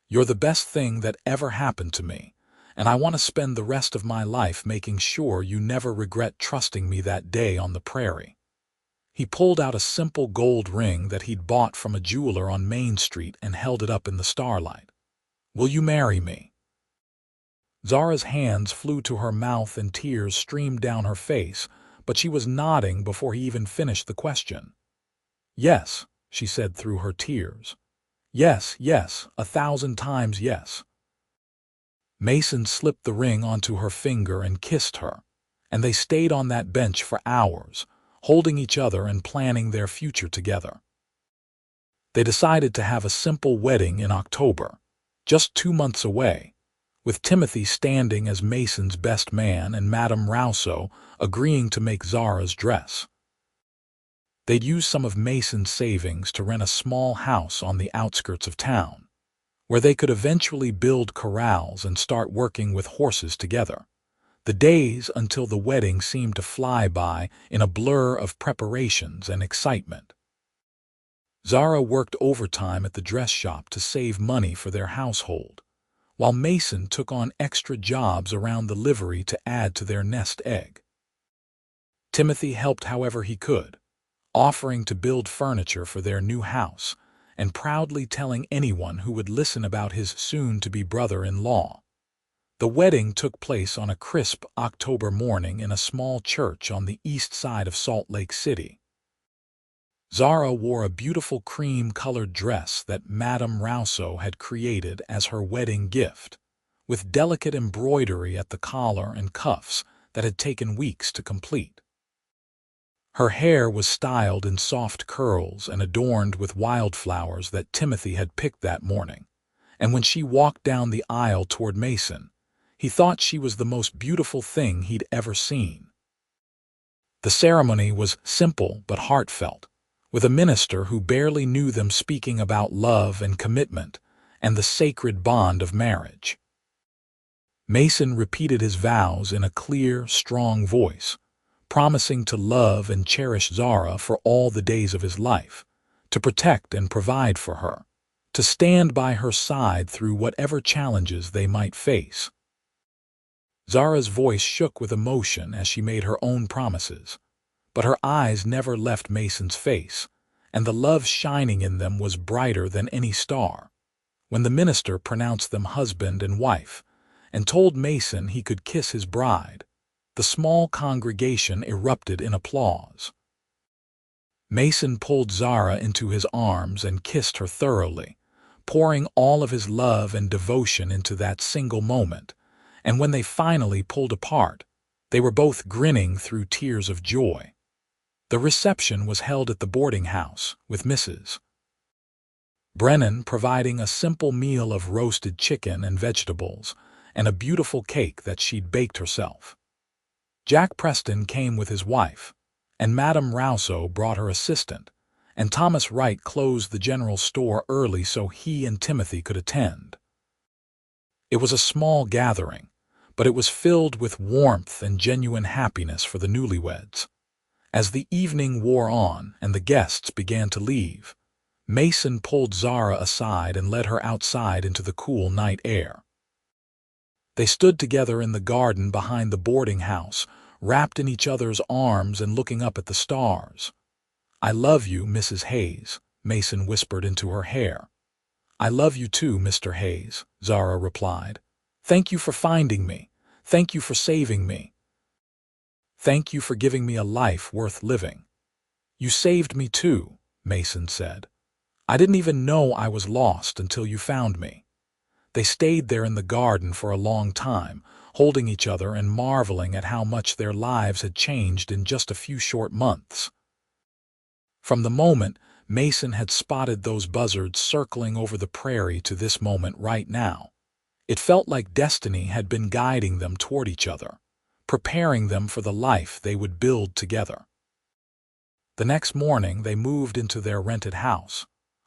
You're the best thing that ever happened to me, and I want to spend the rest of my life making sure you never regret trusting me that day on the prairie." He pulled out a simple gold ring that he'd bought from a jeweler on Main Street and held it up in the starlight. "Will you marry me?" Zara's hands flew to her mouth and tears streamed down her face, but she was nodding before he even finished the question. "Yes," she said through her tears. "Yes, yes, 1,000 times yes." Mason slipped the ring onto her finger and kissed her, and they stayed on that bench for hours, holding each other and planning their future together. They decided to have a simple wedding in October, just 2 months away, with Timothy standing as Mason's best man and Madame Rousseau agreeing to make Zara's dress. They'd use some of Mason's savings to rent a small house on the outskirts of town, where they could eventually build corrals and start working with horses together. The days until the wedding seemed to fly by in a blur of preparations and excitement. Zara worked overtime at the dress shop to save money for their household, while Mason took on extra jobs around the livery to add to their nest egg. Timothy helped however he could, offering to build furniture for their new house and proudly telling anyone who would listen about his soon-to-be brother-in-law. The wedding took place on a crisp October morning in a small church on the east side of Salt Lake City. Zara wore a beautiful cream-colored dress that Madame Rousseau had created as her wedding gift, with delicate embroidery at the collar and cuffs that had taken weeks to complete. Her hair was styled in soft curls and adorned with wildflowers that Timothy had picked that morning, and when she walked down the aisle toward Mason, he thought she was the most beautiful thing he'd ever seen. The ceremony was simple but heartfelt, with a minister who barely knew them speaking about love and commitment and the sacred bond of marriage. Mason repeated his vows in a clear, strong voice, promising to love and cherish Zara for all the days of his life, to protect and provide for her, to stand by her side through whatever challenges they might face. Zara's voice shook with emotion as she made her own promises, but her eyes never left Mason's face, and the love shining in them was brighter than any star. When the minister pronounced them husband and wife, and told Mason he could kiss his bride, the small congregation erupted in applause. Mason pulled Zara into his arms and kissed her thoroughly, pouring all of his love and devotion into that single moment, and when they finally pulled apart, they were both grinning through tears of joy. The reception was held at the boarding house, with Mrs. Brennan providing a simple meal of roasted chicken and vegetables, and a beautiful cake that she'd baked herself. Jack Preston came with his wife, and Madame Rousseau brought her assistant, and Thomas Wright closed the general store early so he and Timothy could attend. It was a small gathering, but it was filled with warmth and genuine happiness for the newlyweds. As the evening wore on and the guests began to leave, Mason pulled Zara aside and led her outside into the cool night air. They stood together in the garden behind the boarding house, wrapped in each other's arms and looking up at the stars. "I love you, Mrs. Hayes," Mason whispered into her hair. "I love you too, Mr. Hayes," Zara replied. "Thank you for finding me. Thank you for saving me. Thank you for giving me a life worth living." "You saved me too," Mason said. "I didn't even know I was lost until you found me." They stayed there in the garden for a long time, holding each other and marveling at how much their lives had changed in just a few short months. From the moment Mason had spotted those buzzards circling over the prairie to this moment right now, it felt like destiny had been guiding them toward each other, preparing them for the life they would build together. The next morning they moved into their rented house,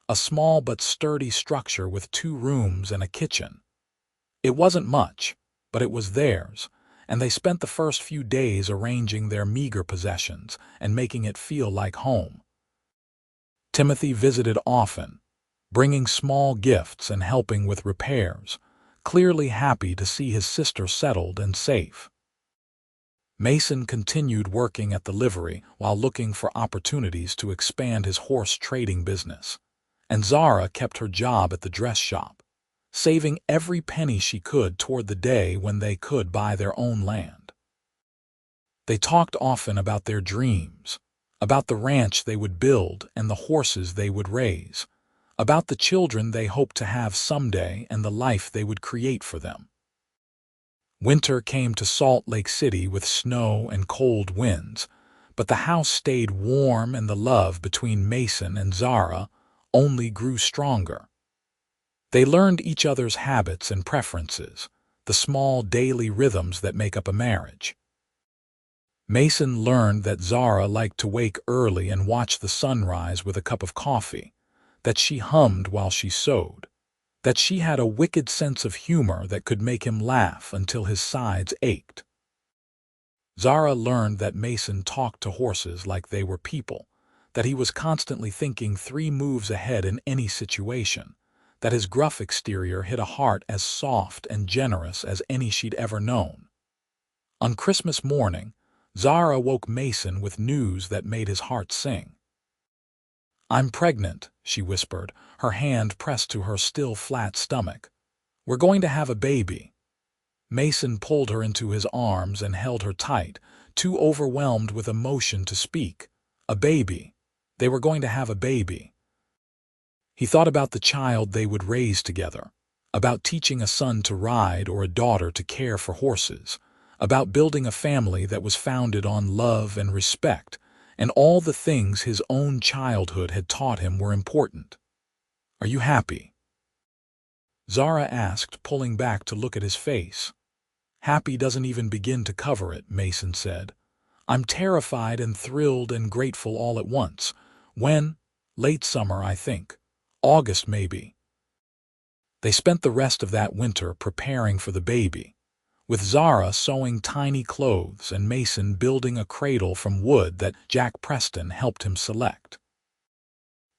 a small but sturdy structure with 2 rooms and a kitchen. It wasn't much, but it was theirs, and they spent the first few days arranging their meager possessions and making it feel like home. Timothy visited often, bringing small gifts and helping with repairs, clearly happy to see his sister settled and safe. Mason continued working at the livery while looking for opportunities to expand his horse trading business, and Zara kept her job at the dress shop, saving every penny she could toward the day when they could buy their own land. They talked often about their dreams, about the ranch they would build and the horses they would raise, about the children they hoped to have someday and the life they would create for them. Winter came to Salt Lake City with snow and cold winds, but the house stayed warm and the love between Mason and Zara only grew stronger. They learned each other's habits and preferences, the small daily rhythms that make up a marriage. Mason learned that Zara liked to wake early and watch the sunrise with a cup of coffee, that she hummed while she sewed, that she had a wicked sense of humor that could make him laugh until his sides ached. Zara learned that Mason talked to horses like they were people, that he was constantly thinking 3 moves ahead in any situation, that his gruff exterior hid a heart as soft and generous as any she'd ever known. On Christmas morning, Zara woke Mason with news that made his heart sing. "I'm pregnant," she whispered, her hand pressed to her still flat stomach. "We're going to have a baby." Mason pulled her into his arms and held her tight, too overwhelmed with emotion to speak. A baby. They were going to have a baby. He thought about the child they would raise together, about teaching a son to ride or a daughter to care for horses, about building a family that was founded on love and respect, and all the things his own childhood had taught him were important. "Are you happy?" Zara asked, pulling back to look at his face. "Happy doesn't even begin to cover it," Mason said. "I'm terrified and thrilled and grateful all at once. When? Late summer, I think. August, maybe." They spent the rest of that winter preparing for the baby, with Zara sewing tiny clothes and Mason building a cradle from wood that Jack Preston helped him select.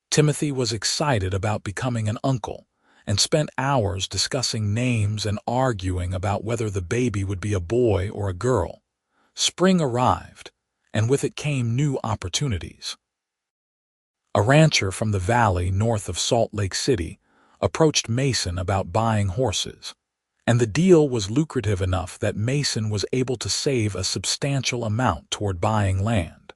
Timothy was excited about becoming an uncle and spent hours discussing names and arguing about whether the baby would be a boy or a girl. Spring arrived, and with it came new opportunities. A rancher from the valley north of Salt Lake City approached Mason about buying horses, and the deal was lucrative enough that Mason was able to save a substantial amount toward buying land.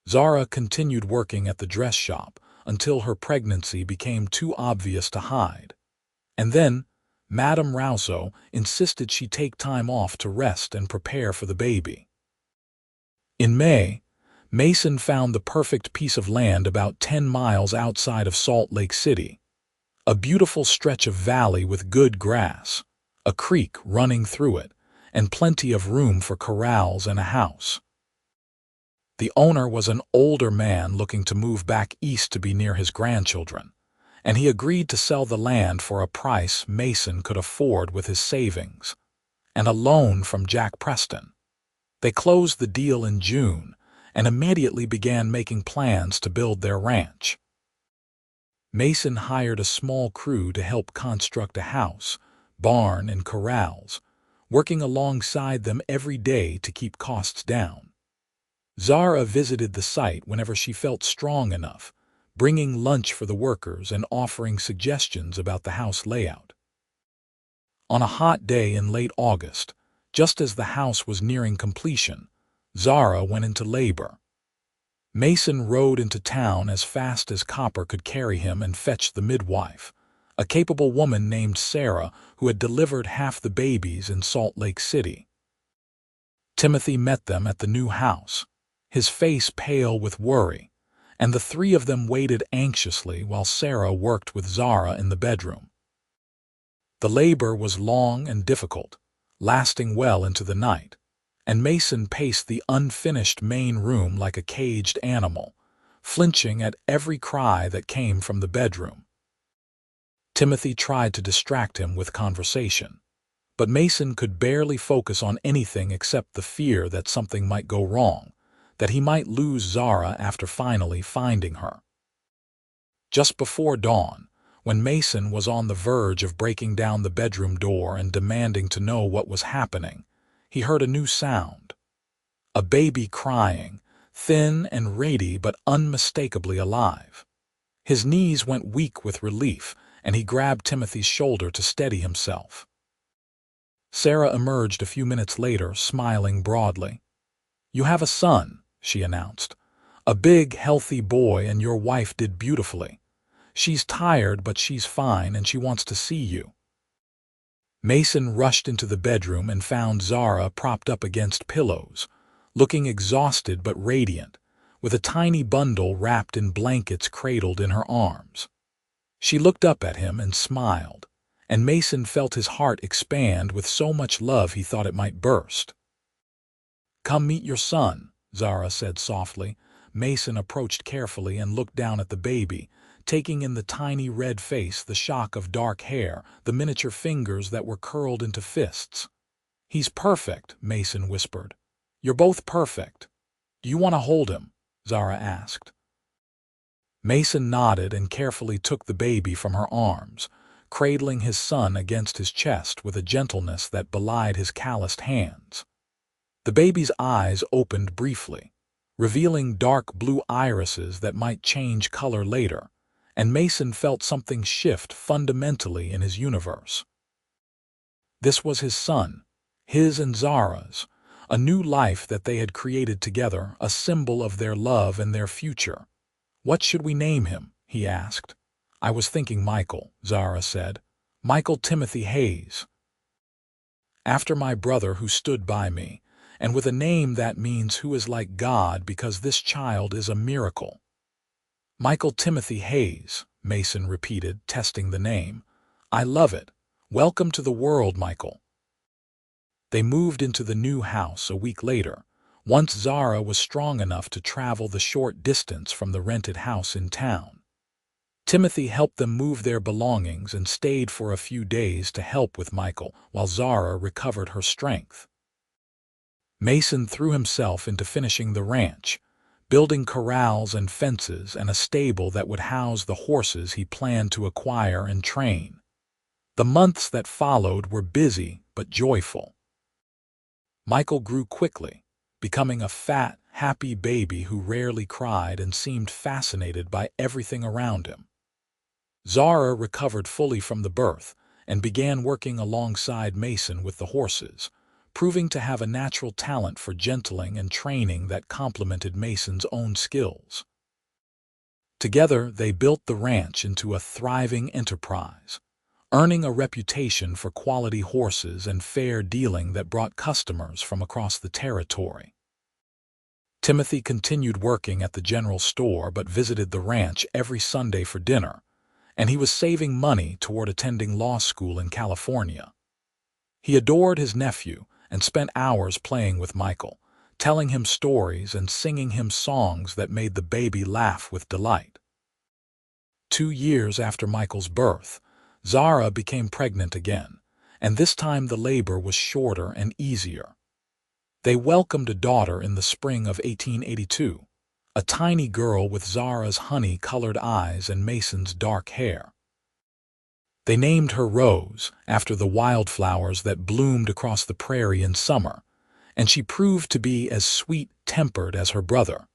Zara continued working at the dress shop until her pregnancy became too obvious to hide, and then Madame Rousseau insisted she take time off to rest and prepare for the baby. In May, Mason found the perfect piece of land about 10 miles outside of Salt Lake City, a beautiful stretch of valley with good grass, a creek running through it, and plenty of room for corrals and a house. The owner was an older man looking to move back east to be near his grandchildren, and he agreed to sell the land for a price Mason could afford with his savings, and a loan from Jack Preston. They closed the deal in June and immediately began making plans to build their ranch. Mason hired a small crew to help construct a house, barn, and corrals, working alongside them every day to keep costs down. Zara visited the site whenever she felt strong enough, bringing lunch for the workers and offering suggestions about the house layout. On a hot day in late August, just as the house was nearing completion, Zara went into labor. Mason rode into town as fast as Copper could carry him and fetched the midwife, a capable woman named Zara who had delivered half the babies in Salt Lake City. Timothy met them at the new house, his face pale with worry, and the three of them waited anxiously while Zara worked with Zara in the bedroom. The labor was long and difficult, lasting well into the night, and Mason paced the unfinished main room like a caged animal, flinching at every cry that came from the bedroom. Timothy tried to distract him with conversation, but Mason could barely focus on anything except the fear that something might go wrong, that he might lose Zara after finally finding her. Just before dawn, when Mason was on the verge of breaking down the bedroom door and demanding to know what was happening, he heard a new sound. A baby crying, thin and rady but unmistakably alive. His knees went weak with relief, and he grabbed Timothy's shoulder to steady himself. Zara emerged a few minutes later, smiling broadly. "You have a son," she announced. "A big, healthy boy, and your wife did beautifully. She's tired, but she's fine, and she wants to see you." Mason rushed into the bedroom and found Zara propped up against pillows, looking exhausted but radiant, with a tiny bundle wrapped in blankets cradled in her arms. She looked up at him and smiled, and Mason felt his heart expand with so much love he thought it might burst. "Come meet your son," Zara said softly. Mason approached carefully and looked down at the baby, taking in the tiny red face, the shock of dark hair, the miniature fingers that were curled into fists. "He's perfect," Mason whispered. "You're both perfect." "Do you want to hold him?" Zara asked. Mason nodded and carefully took the baby from her arms, cradling his son against his chest with a gentleness that belied his calloused hands. The baby's eyes opened briefly, revealing dark blue irises that might change color later, and Mason felt something shift fundamentally in his universe. This was his son, his and Zara's, a new life that they had created together, a symbol of their love and their future. "What should we name him?" he asked. "I was thinking Michael," Zara said. "Michael Timothy Hayes. After my brother who stood by me, and with a name that means who is like God, because this child is a miracle. Michael Timothy Hayes, Mason repeated, testing the name. I love it. Welcome to the world, Michael. They moved into the new house a week later, once Zara was strong enough to travel the short distance from the rented house in town. Timothy helped them move their belongings and stayed for a few days to help with Michael while Zara recovered her strength. Mason threw himself into finishing the ranch, building corrals and fences and a stable that would house the horses he planned to acquire and train. The months that followed were busy but joyful. Michael grew quickly, becoming a fat, happy baby who rarely cried and seemed fascinated by everything around him. Zara recovered fully from the birth and began working alongside Mason with the horses, proving to have a natural talent for gentling and training that complemented Mason's own skills. Together, they built the ranch into a thriving enterprise, earning a reputation for quality horses and fair dealing that brought customers from across the territory. Timothy continued working at the general store but visited the ranch every Sunday for dinner, and he was saving money toward attending law school in California. He adored his nephew and spent hours playing with Michael, telling him stories and singing him songs that made the baby laugh with delight. 2 years after Michael's birth, Zara became pregnant again, and this time the labor was shorter and easier. They welcomed a daughter in the spring of 1882, a tiny girl with Zara's honey-colored eyes and Mason's dark hair. They named her Rose after the wildflowers that bloomed across the prairie in summer, and she proved to be as sweet-tempered as her brother.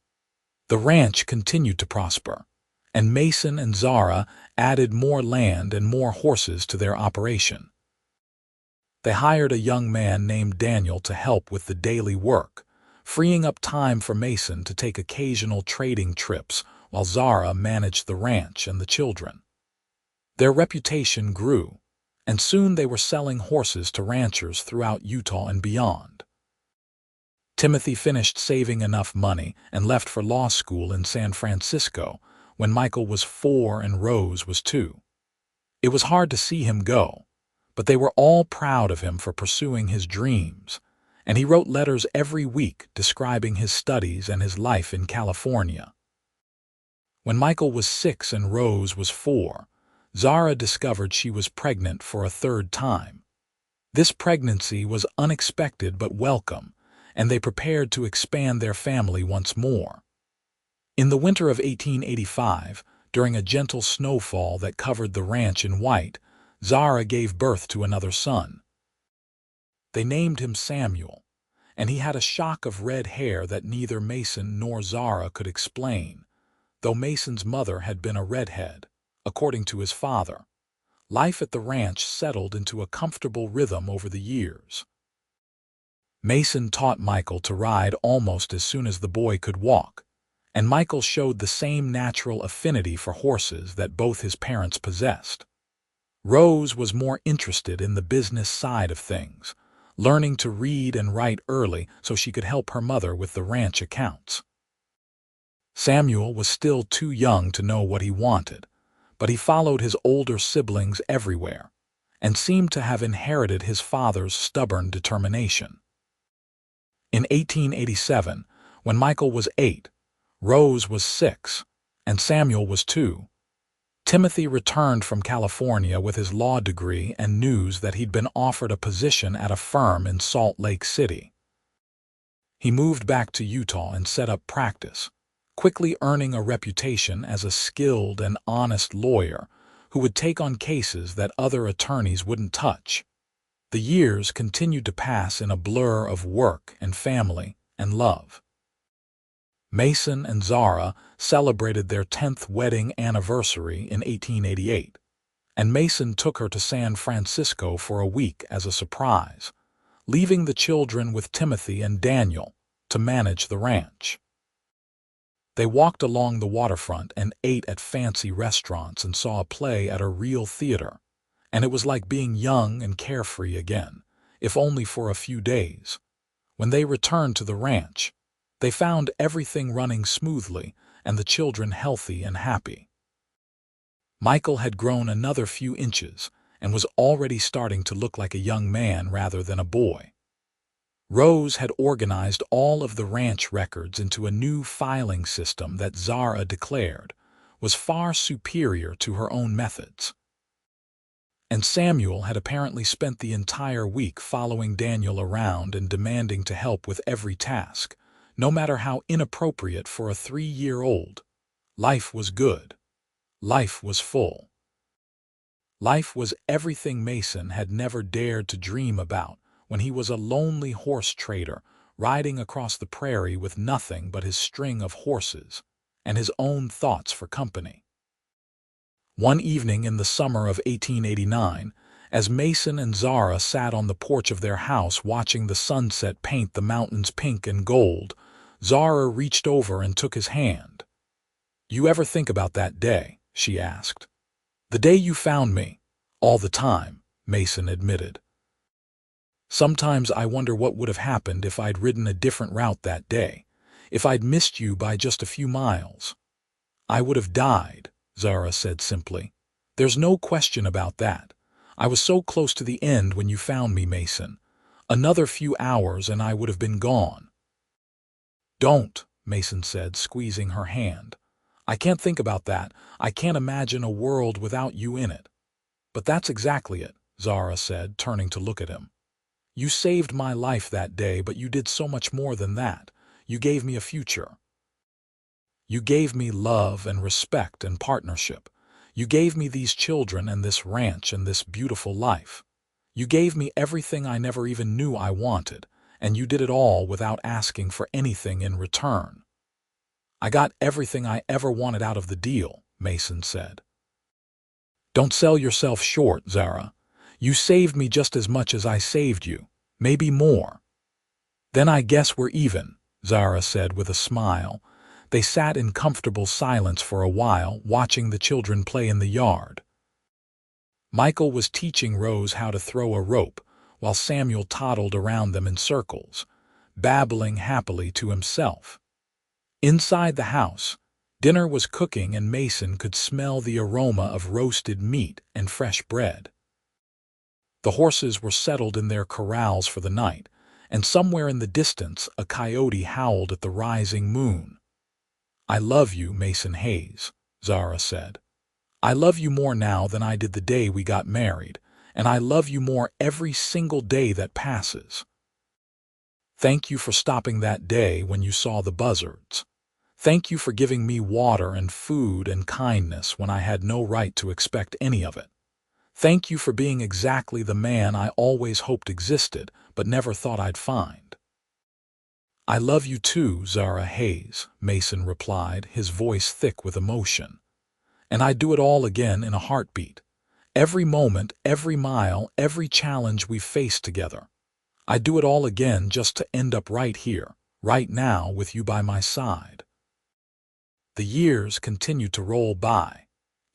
The ranch continued to prosper, and Mason and Zara added more land and more horses to their operation. They hired a young man named Daniel to help with the daily work, freeing up time for Mason to take occasional trading trips while Zara managed the ranch and the children. Their reputation grew, and soon they were selling horses to ranchers throughout Utah and beyond. Timothy finished saving enough money and left for law school in San Francisco when Michael was 4 and Rose was 2. It was hard to see him go, but they were all proud of him for pursuing his dreams, and he wrote letters every week describing his studies and his life in California. When Michael was 6 and Rose was 4, Zara discovered she was pregnant for a 3rd time. This pregnancy was unexpected but welcome, and they prepared to expand their family once more. In the winter of 1885, during a gentle snowfall that covered the ranch in white, Zara gave birth to another son. They named him Samuel, and he had a shock of red hair that neither Mason nor Zara could explain, though Mason's mother had been a redhead, according to his father. Life at the ranch settled into a comfortable rhythm over the years. Mason taught Michael to ride almost as soon as the boy could walk, and Michael showed the same natural affinity for horses that both his parents possessed. Rose was more interested in the business side of things, learning to read and write early so she could help her mother with the ranch accounts. Samuel was still too young to know what he wanted, but he followed his older siblings everywhere and seemed to have inherited his father's stubborn determination. In 1887, when Michael was 8, Rose was 6, and Samuel was 2, Timothy returned from California with his law degree and news that he'd been offered a position at a firm in Salt Lake City. He moved back to Utah and set up practice, quickly earning a reputation as a skilled and honest lawyer who would take on cases that other attorneys wouldn't touch. The years continued to pass in a blur of work and family and love. Mason and Zara celebrated their 10th wedding anniversary in 1888, and Mason took her to San Francisco for a week as a surprise, leaving the children with Timothy and Daniel to manage the ranch. They walked along the waterfront and ate at fancy restaurants and saw a play at a real theater, and it was like being young and carefree again, if only for a few days. When they returned to the ranch, they found everything running smoothly and the children healthy and happy. Michael had grown another few inches and was already starting to look like a young man rather than a boy. Rose had organized all of the ranch records into a new filing system that Zara declared was far superior to her own methods. And Samuel had apparently spent the entire week following Daniel around and demanding to help with every task, no matter how inappropriate for a 3-year-old. Life was good. Life was full. Life was everything Mason had never dared to dream about when he was a lonely horse trader riding across the prairie with nothing but his string of horses and his own thoughts for company. One evening in the summer of 1889, as Mason and Zara sat on the porch of their house watching the sunset paint the mountains pink and gold, Zara reached over and took his hand. "You ever think about that day?" she asked. "The day you found me." "All the time," Mason admitted. "Sometimes I wonder what would have happened if I'd ridden a different route that day, if I'd missed you by just a few miles." "I would have died," Zara said simply. "There's no question about that. I was so close to the end when you found me, Mason. Another few hours and I would have been gone." "Don't," Mason said, squeezing her hand. "I can't think about that. I can't imagine a world without you in it." "But that's exactly it," Zara said, turning to look at him. "You saved my life that day, but you did so much more than that. You gave me a future. You gave me love and respect and partnership. You gave me these children and this ranch and this beautiful life. You gave me everything I never even knew I wanted, and you did it all without asking for anything in return." "I got everything I ever wanted out of the deal," Mason said. "Don't sell yourself short, Zara. You saved me just as much as I saved you, maybe more." "Then I guess we're even," Zara said with a smile. They sat in comfortable silence for a while, watching the children play in the yard. Michael was teaching Rose how to throw a rope, while Samuel toddled around them in circles, babbling happily to himself. Inside the house, dinner was cooking and Mason could smell the aroma of roasted meat and fresh bread. The horses were settled in their corrals for the night, and somewhere in the distance a coyote howled at the rising moon. "I love you, Mason Hayes," Zara said. "I love you more now than I did the day we got married, and I love you more every single day that passes. Thank you for stopping that day when you saw the buzzards. Thank you for giving me water and food and kindness when I had no right to expect any of it. Thank you for being exactly the man I always hoped existed but never thought I'd find." "I love you too, Zara Hayes," Mason replied, his voice thick with emotion. "And I'd do it all again in a heartbeat. Every moment, every mile, every challenge we've faced together. I'd do it all again just to end up right here, right now, with you by my side." The years continued to roll by,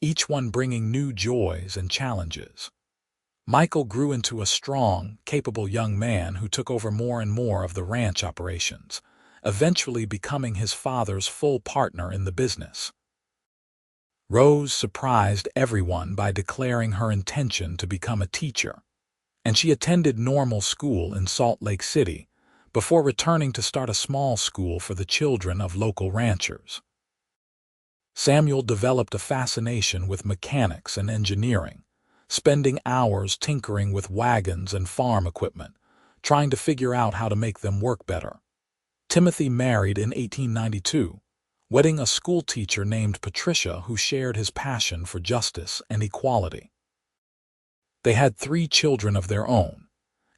each one bringing new joys and challenges. Michael grew into a strong, capable young man who took over more and more of the ranch operations, eventually becoming his father's full partner in the business. Rose surprised everyone by declaring her intention to become a teacher, and she attended normal school in Salt Lake City before returning to start a small school for the children of local ranchers. Samuel developed a fascination with mechanics and engineering, spending hours tinkering with wagons and farm equipment, trying to figure out how to make them work better. Timothy married in 1892, wedding a schoolteacher named Patricia who shared his passion for justice and equality. They had 3 children of their own,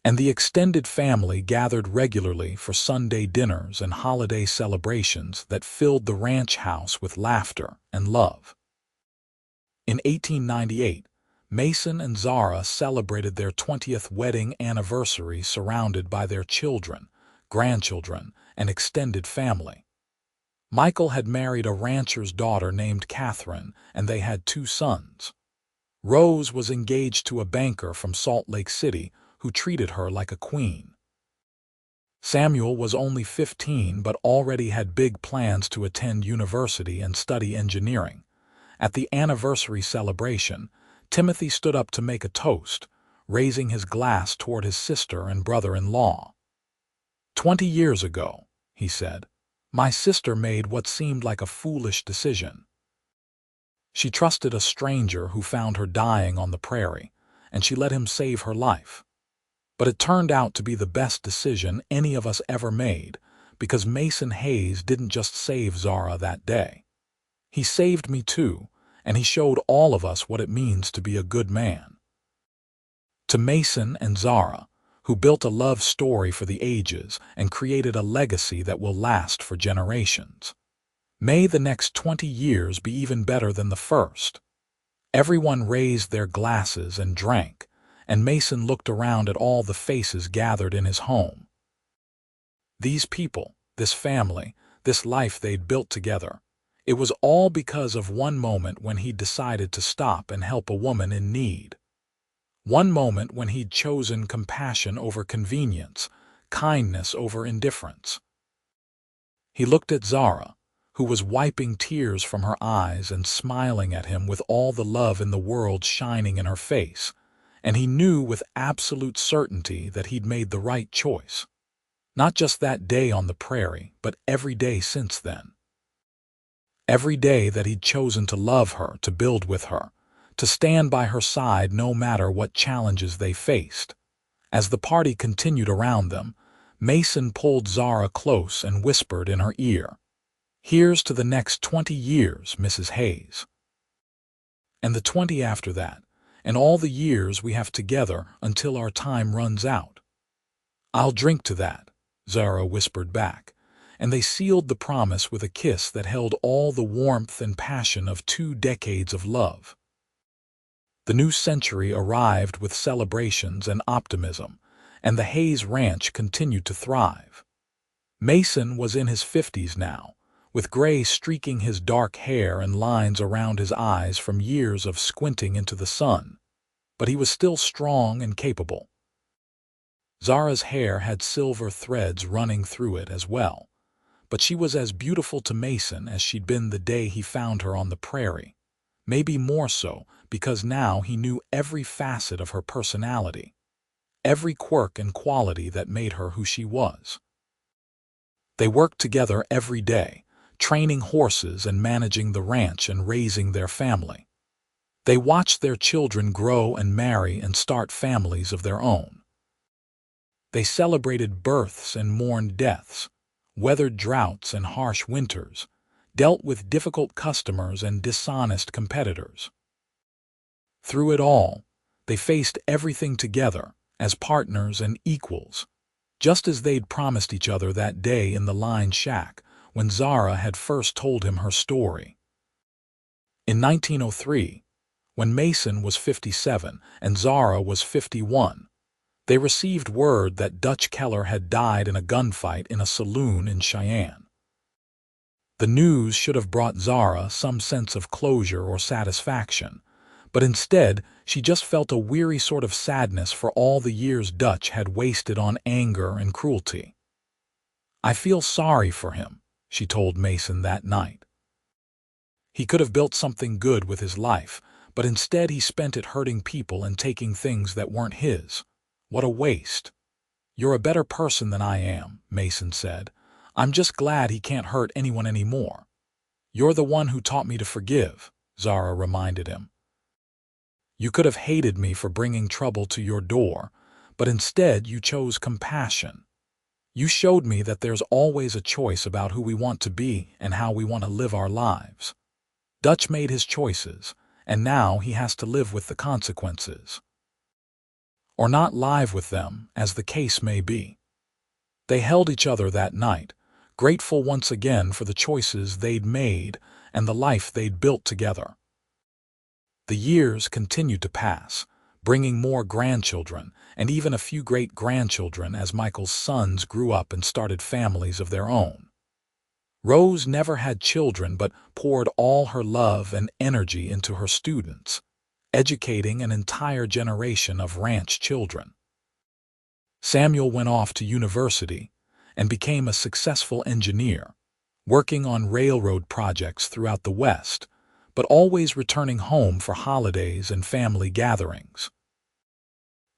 and the extended family gathered regularly for Sunday dinners and holiday celebrations that filled the ranch house with laughter and love. In 1898, Mason and Zara celebrated their 20th wedding anniversary surrounded by their children, grandchildren, and extended family. Michael had married a rancher's daughter named Catherine, and they had 2 sons. Rose was engaged to a banker from Salt Lake City who treated her like a queen. Samuel was only 15 but already had big plans to attend university and study engineering. At the anniversary celebration, Timothy stood up to make a toast, raising his glass toward his sister and brother-in-law. 20 years ago, he said, my sister made what seemed like a foolish decision. She trusted a stranger who found her dying on the prairie, and she let him save her life. But it turned out to be the best decision any of us ever made, because Mason Hayes didn't just save Zara that day. He saved me too, and he showed all of us what it means to be a good man. To Mason and Zara, who built a love story for the ages and created a legacy that will last for generations. May the next 20 years be even better than the first. Everyone raised their glasses and drank, and Mason looked around at all the faces gathered in his home. These people, this family, this life they'd built together, it was all because of one moment when he'd decided to stop and help a woman in need. One moment when he'd chosen compassion over convenience, kindness over indifference. He looked at Zara, who was wiping tears from her eyes and smiling at him with all the love in the world shining in her face, and he knew with absolute certainty that he'd made the right choice. Not just that day on the prairie, but every day since then. Every day that he'd chosen to love her, to build with her, to stand by her side no matter what challenges they faced. As the party continued around them, Mason pulled Zara close and whispered in her ear, "Here's to the next 20 years, Mrs. Hayes. And the 20 after that, and all the years we have together until our time runs out." "I'll drink to that," Zara whispered back, and they sealed the promise with a kiss that held all the warmth and passion of 2 decades of love. The new century arrived with celebrations and optimism, and the Hayes Ranch continued to thrive. Mason was in his 50s now, with gray streaking his dark hair and lines around his eyes from years of squinting into the sun, but he was still strong and capable. Zara's hair had silver threads running through it as well, but she was as beautiful to Mason as she'd been the day he found her on the prairie, maybe more so because now he knew every facet of her personality, every quirk and quality that made her who she was. They worked together every day, training horses and managing the ranch and raising their family. They watched their children grow and marry and start families of their own. They celebrated births and mourned deaths, weathered droughts and harsh winters, dealt with difficult customers and dishonest competitors. Through it all, they faced everything together as partners and equals, just as they'd promised each other that day in the line shack when Zara had first told him her story. In 1903, when Mason was 57 and Zara was 51, they received word that Dutch Keller had died in a gunfight in a saloon in Cheyenne. The news should have brought Zara some sense of closure or satisfaction, but instead she just felt a weary sort of sadness for all the years Dutch had wasted on anger and cruelty. "I feel sorry for him," she told Mason that night. "He could have built something good with his life, but instead he spent it hurting people and taking things that weren't his. What a waste." "You're a better person than I am," Mason said. "I'm just glad he can't hurt anyone anymore." "You're the one who taught me to forgive," Zara reminded him. "You could have hated me for bringing trouble to your door, but instead you chose compassion. You showed me that there's always a choice about who we want to be and how we want to live our lives. Dutch made his choices, and now he has to live with the consequences. Or not live with them, as the case may be." They held each other that night, grateful once again for the choices they'd made and the life they'd built together. The years continued to pass, bringing more grandchildren and even a few great-grandchildren as Michael's sons grew up and started families of their own. Rose never had children but poured all her love and energy into her students, educating an entire generation of ranch children. Samuel went off to university, and became a successful engineer, working on railroad projects throughout the West, but always returning home for holidays and family gatherings.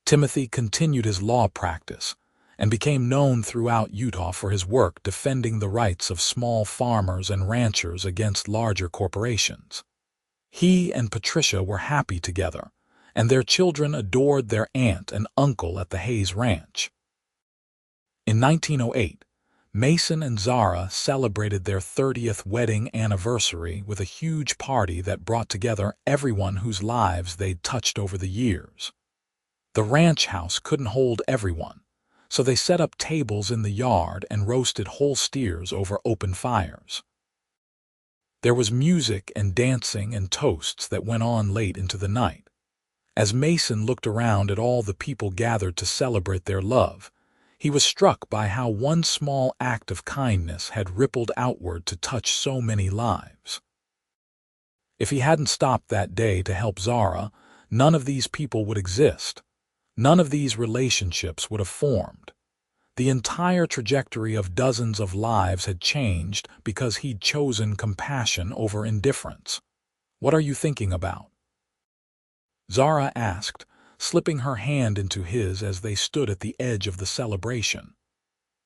Timothy continued his law practice and became known throughout Utah for his work defending the rights of small farmers and ranchers against larger corporations. He and Patricia were happy together, and their children adored their aunt and uncle at the Hayes Ranch. In 1908, Mason and Zara celebrated their 30th wedding anniversary with a huge party that brought together everyone whose lives they'd touched over the years. The ranch house couldn't hold everyone, so they set up tables in the yard and roasted whole steers over open fires. There was music and dancing and toasts that went on late into the night. As Mason looked around at all the people gathered to celebrate their love, he was struck by how one small act of kindness had rippled outward to touch so many lives. If he hadn't stopped that day to help Zara, none of these people would exist. None of these relationships would have formed. The entire trajectory of dozens of lives had changed because he'd chosen compassion over indifference. "What are you thinking about?" Zara asked, slipping her hand into his as they stood at the edge of the celebration.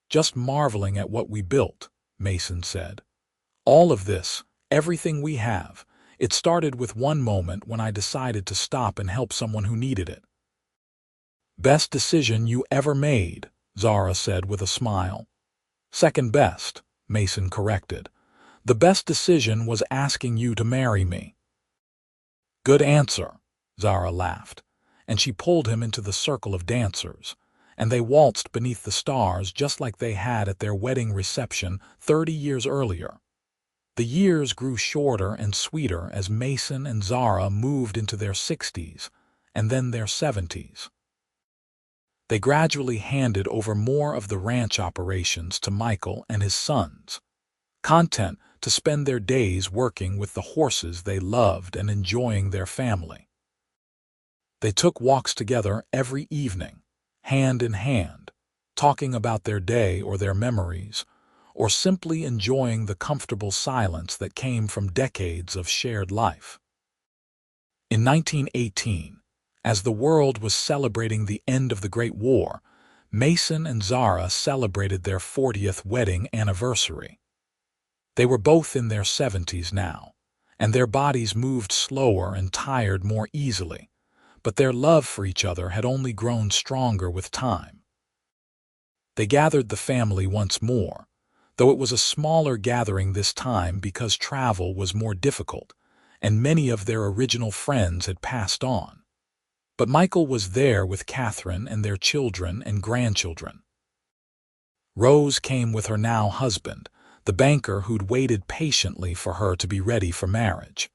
"Just marveling at what we built," Mason said. "All of this, everything we have, it started with one moment when I decided to stop and help someone who needed it." "Best decision you ever made," Zara said with a smile. "Second best," Mason corrected. "The best decision was asking you to marry me." "Good answer," Zara laughed, and she pulled him into the circle of dancers, and they waltzed beneath the stars just like they had at their wedding reception 30 years earlier. The years grew shorter and sweeter as Mason and Zara moved into their 60s and then their 70s. They gradually handed over more of the ranch operations to Michael and his sons, content to spend their days working with the horses they loved and enjoying their family. They took walks together every evening, hand in hand, talking about their day or their memories, or simply enjoying the comfortable silence that came from decades of shared life. In 1918, as the world was celebrating the end of the Great War, Mason and Zara celebrated their 40th wedding anniversary. They were both in their 70s now, and their bodies moved slower and tired more easily, but their love for each other had only grown stronger with time. They gathered the family once more, though it was a smaller gathering this time because travel was more difficult, and many of their original friends had passed on. But Michael was there with Catherine and their children and grandchildren. Rose came with her now husband, the banker who'd waited patiently for her to be ready for marriage.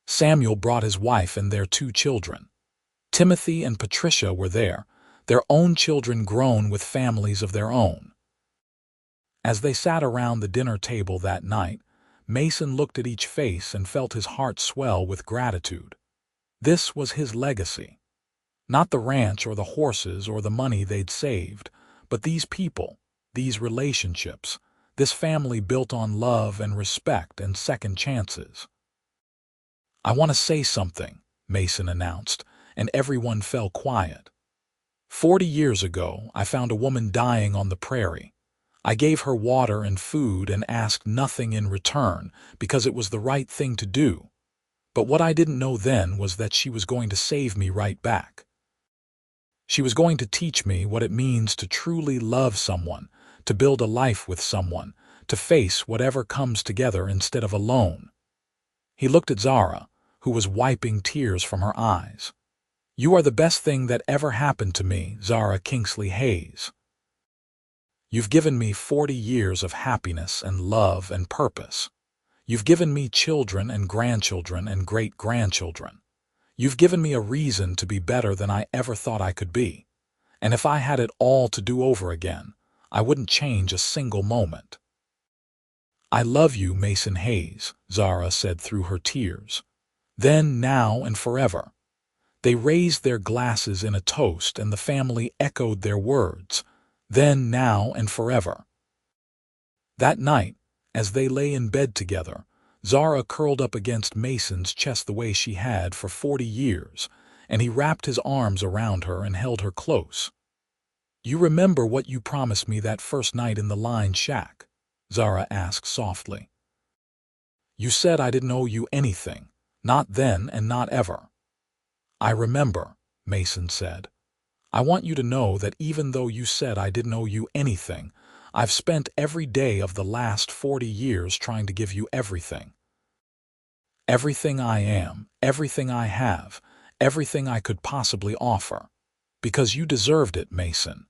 Samuel brought his wife and their 2 children. Timothy and Patricia were there, their own children grown with families of their own. As they sat around the dinner table that night, Mason looked at each face and felt his heart swell with gratitude. This was his legacy. Not the ranch or the horses or the money they'd saved, but these people, these relationships, this family built on love and respect and second chances. "I want to say something," Mason announced, and everyone fell quiet. 40 years ago, I found a woman dying on the prairie. I gave her water and food and asked nothing in return because it was the right thing to do. But what I didn't know then was that she was going to save me right back. She was going to teach me what it means to truly love someone, to build a life with someone, to face whatever comes together instead of alone." He looked at Zara, who was wiping tears from her eyes. "You are the best thing that ever happened to me, Zara Kingsley Hayes. You've given me 40 years of happiness and love and purpose. You've given me children and grandchildren and great-grandchildren. You've given me a reason to be better than I ever thought I could be. And if I had it all to do over again, I wouldn't change a single moment." "I love you, Mason Hayes," Zara said through her tears. "Then, now, and forever." They raised their glasses in a toast, and the family echoed their words. Then, now, and forever. That night, as they lay in bed together, Zara curled up against Mason's chest the way she had for 40 years, and he wrapped his arms around her and held her close. "You remember what you promised me that first night in the line shack?" Zara asked softly. "You said I didn't owe you anything, not then and not ever." "I remember," Mason said. "I want you to know that even though you said I didn't owe you anything, I've spent every day of the last 40 years trying to give you everything. Everything I am, everything I have, everything I could possibly offer. Because you deserved it, Mason.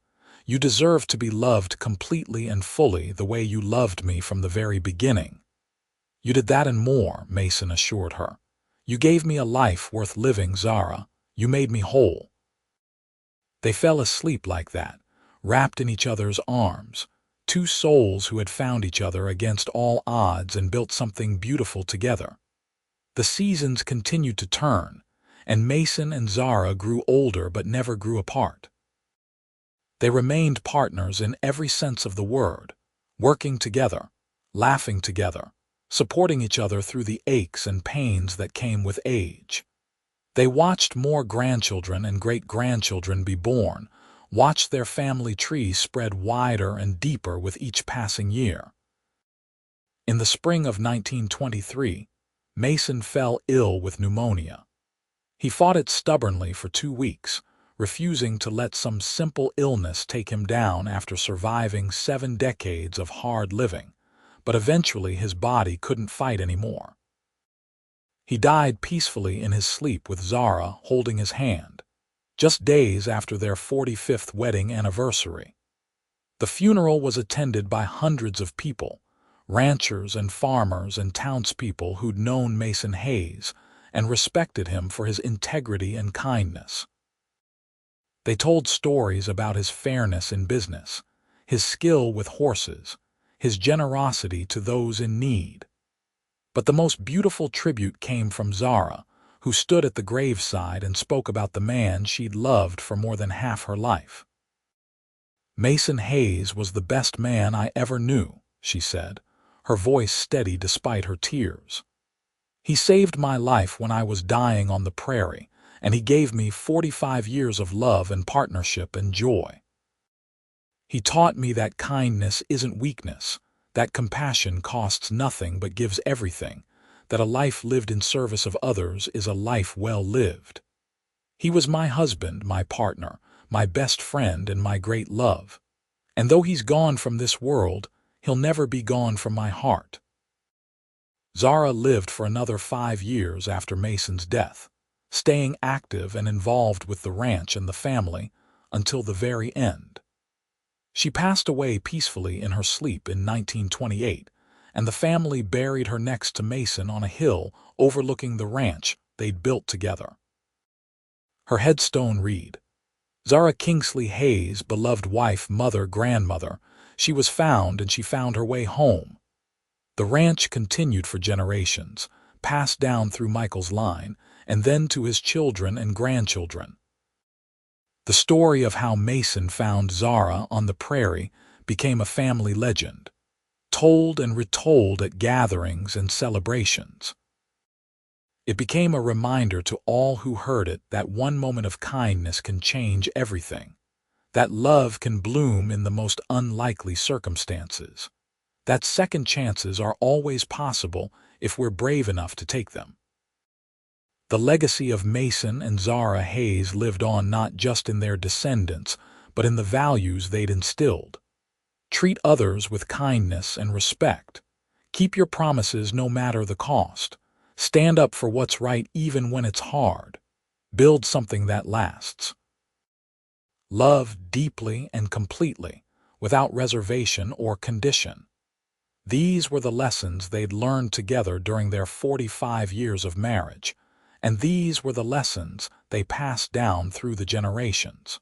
You deserved to be loved completely and fully the way you loved me from the very beginning." "You did that and more," Mason assured her. "You gave me a life worth living, Zara. You made me whole." They fell asleep like that, wrapped in each other's arms, two souls who had found each other against all odds and built something beautiful together. The seasons continued to turn, and Mason and Zara grew older but never grew apart. They remained partners in every sense of the word, working together, laughing together, supporting each other through the aches and pains that came with age. They watched more grandchildren and great-grandchildren be born, watched their family tree spread wider and deeper with each passing year. In the spring of 1923, Mason fell ill with pneumonia. He fought it stubbornly for 2 weeks, refusing to let some simple illness take him down after surviving 7 decades of hard living, but eventually his body couldn't fight anymore. He died peacefully in his sleep with Zara holding his hand, just days after their 45th wedding anniversary. The funeral was attended by hundreds of people, ranchers and farmers and townspeople who'd known Mason Hayes and respected him for his integrity and kindness. They told stories about his fairness in business, his skill with horses, his generosity to those in need. But the most beautiful tribute came from Zara, who stood at the graveside and spoke about the man she'd loved for more than half her life. "Mason Hayes was the best man I ever knew," she said, her voice steady despite her tears. "He saved my life when I was dying on the prairie, and he gave me 45 years of love and partnership and joy. He taught me that kindness isn't weakness, that compassion costs nothing but gives everything, that a life lived in service of others is a life well lived. He was my husband, my partner, my best friend, and my great love. And though he's gone from this world, he'll never be gone from my heart." Zara lived for another 5 years after Mason's death, staying active and involved with the ranch and the family until the very end. She passed away peacefully in her sleep in 1928, and the family buried her next to Mason on a hill overlooking the ranch they'd built together. Her headstone read, "Zara Kingsley Hayes, beloved wife, mother, grandmother. She was found and she found her way home." The ranch continued for generations, passed down through Michael's line, and then to his children and grandchildren. The story of how Mason found Zara on the prairie became a family legend, told and retold at gatherings and celebrations. It became a reminder to all who heard it that one moment of kindness can change everything, that love can bloom in the most unlikely circumstances, that second chances are always possible if we're brave enough to take them. The legacy of Mason and Zara Hayes lived on not just in their descendants, but in the values they'd instilled. Treat others with kindness and respect. Keep your promises no matter the cost. Stand up for what's right even when it's hard. Build something that lasts. Love deeply and completely, without reservation or condition. These were the lessons they'd learned together during their 45 years of marriage, and these were the lessons they passed down through the generations.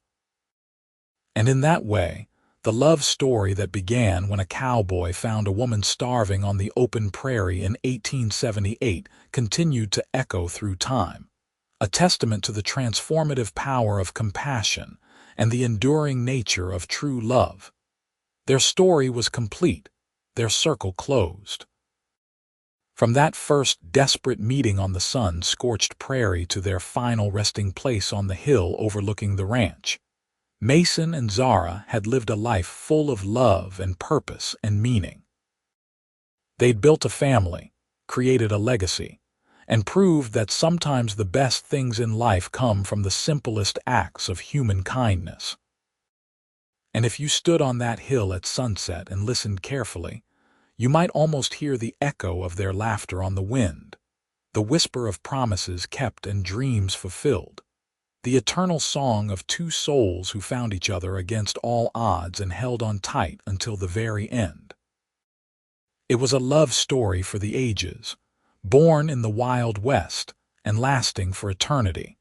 And in that way, the love story that began when a cowboy found a woman starving on the open prairie in 1878 continued to echo through time, a testament to the transformative power of compassion and the enduring nature of true love. Their story was complete. their circle closed. From that first desperate meeting on the sun-scorched prairie to their final resting place on the hill overlooking the ranch, Mason and Zara had lived a life full of love and purpose and meaning. They'd built a family, created a legacy, and proved that sometimes the best things in life come from the simplest acts of human kindness. And if you stood on that hill at sunset and listened carefully, you might almost hear the echo of their laughter on the wind, the whisper of promises kept and dreams fulfilled, the eternal song of two souls who found each other against all odds and held on tight until the very end. It was a love story for the ages, born in the Wild West and lasting for eternity.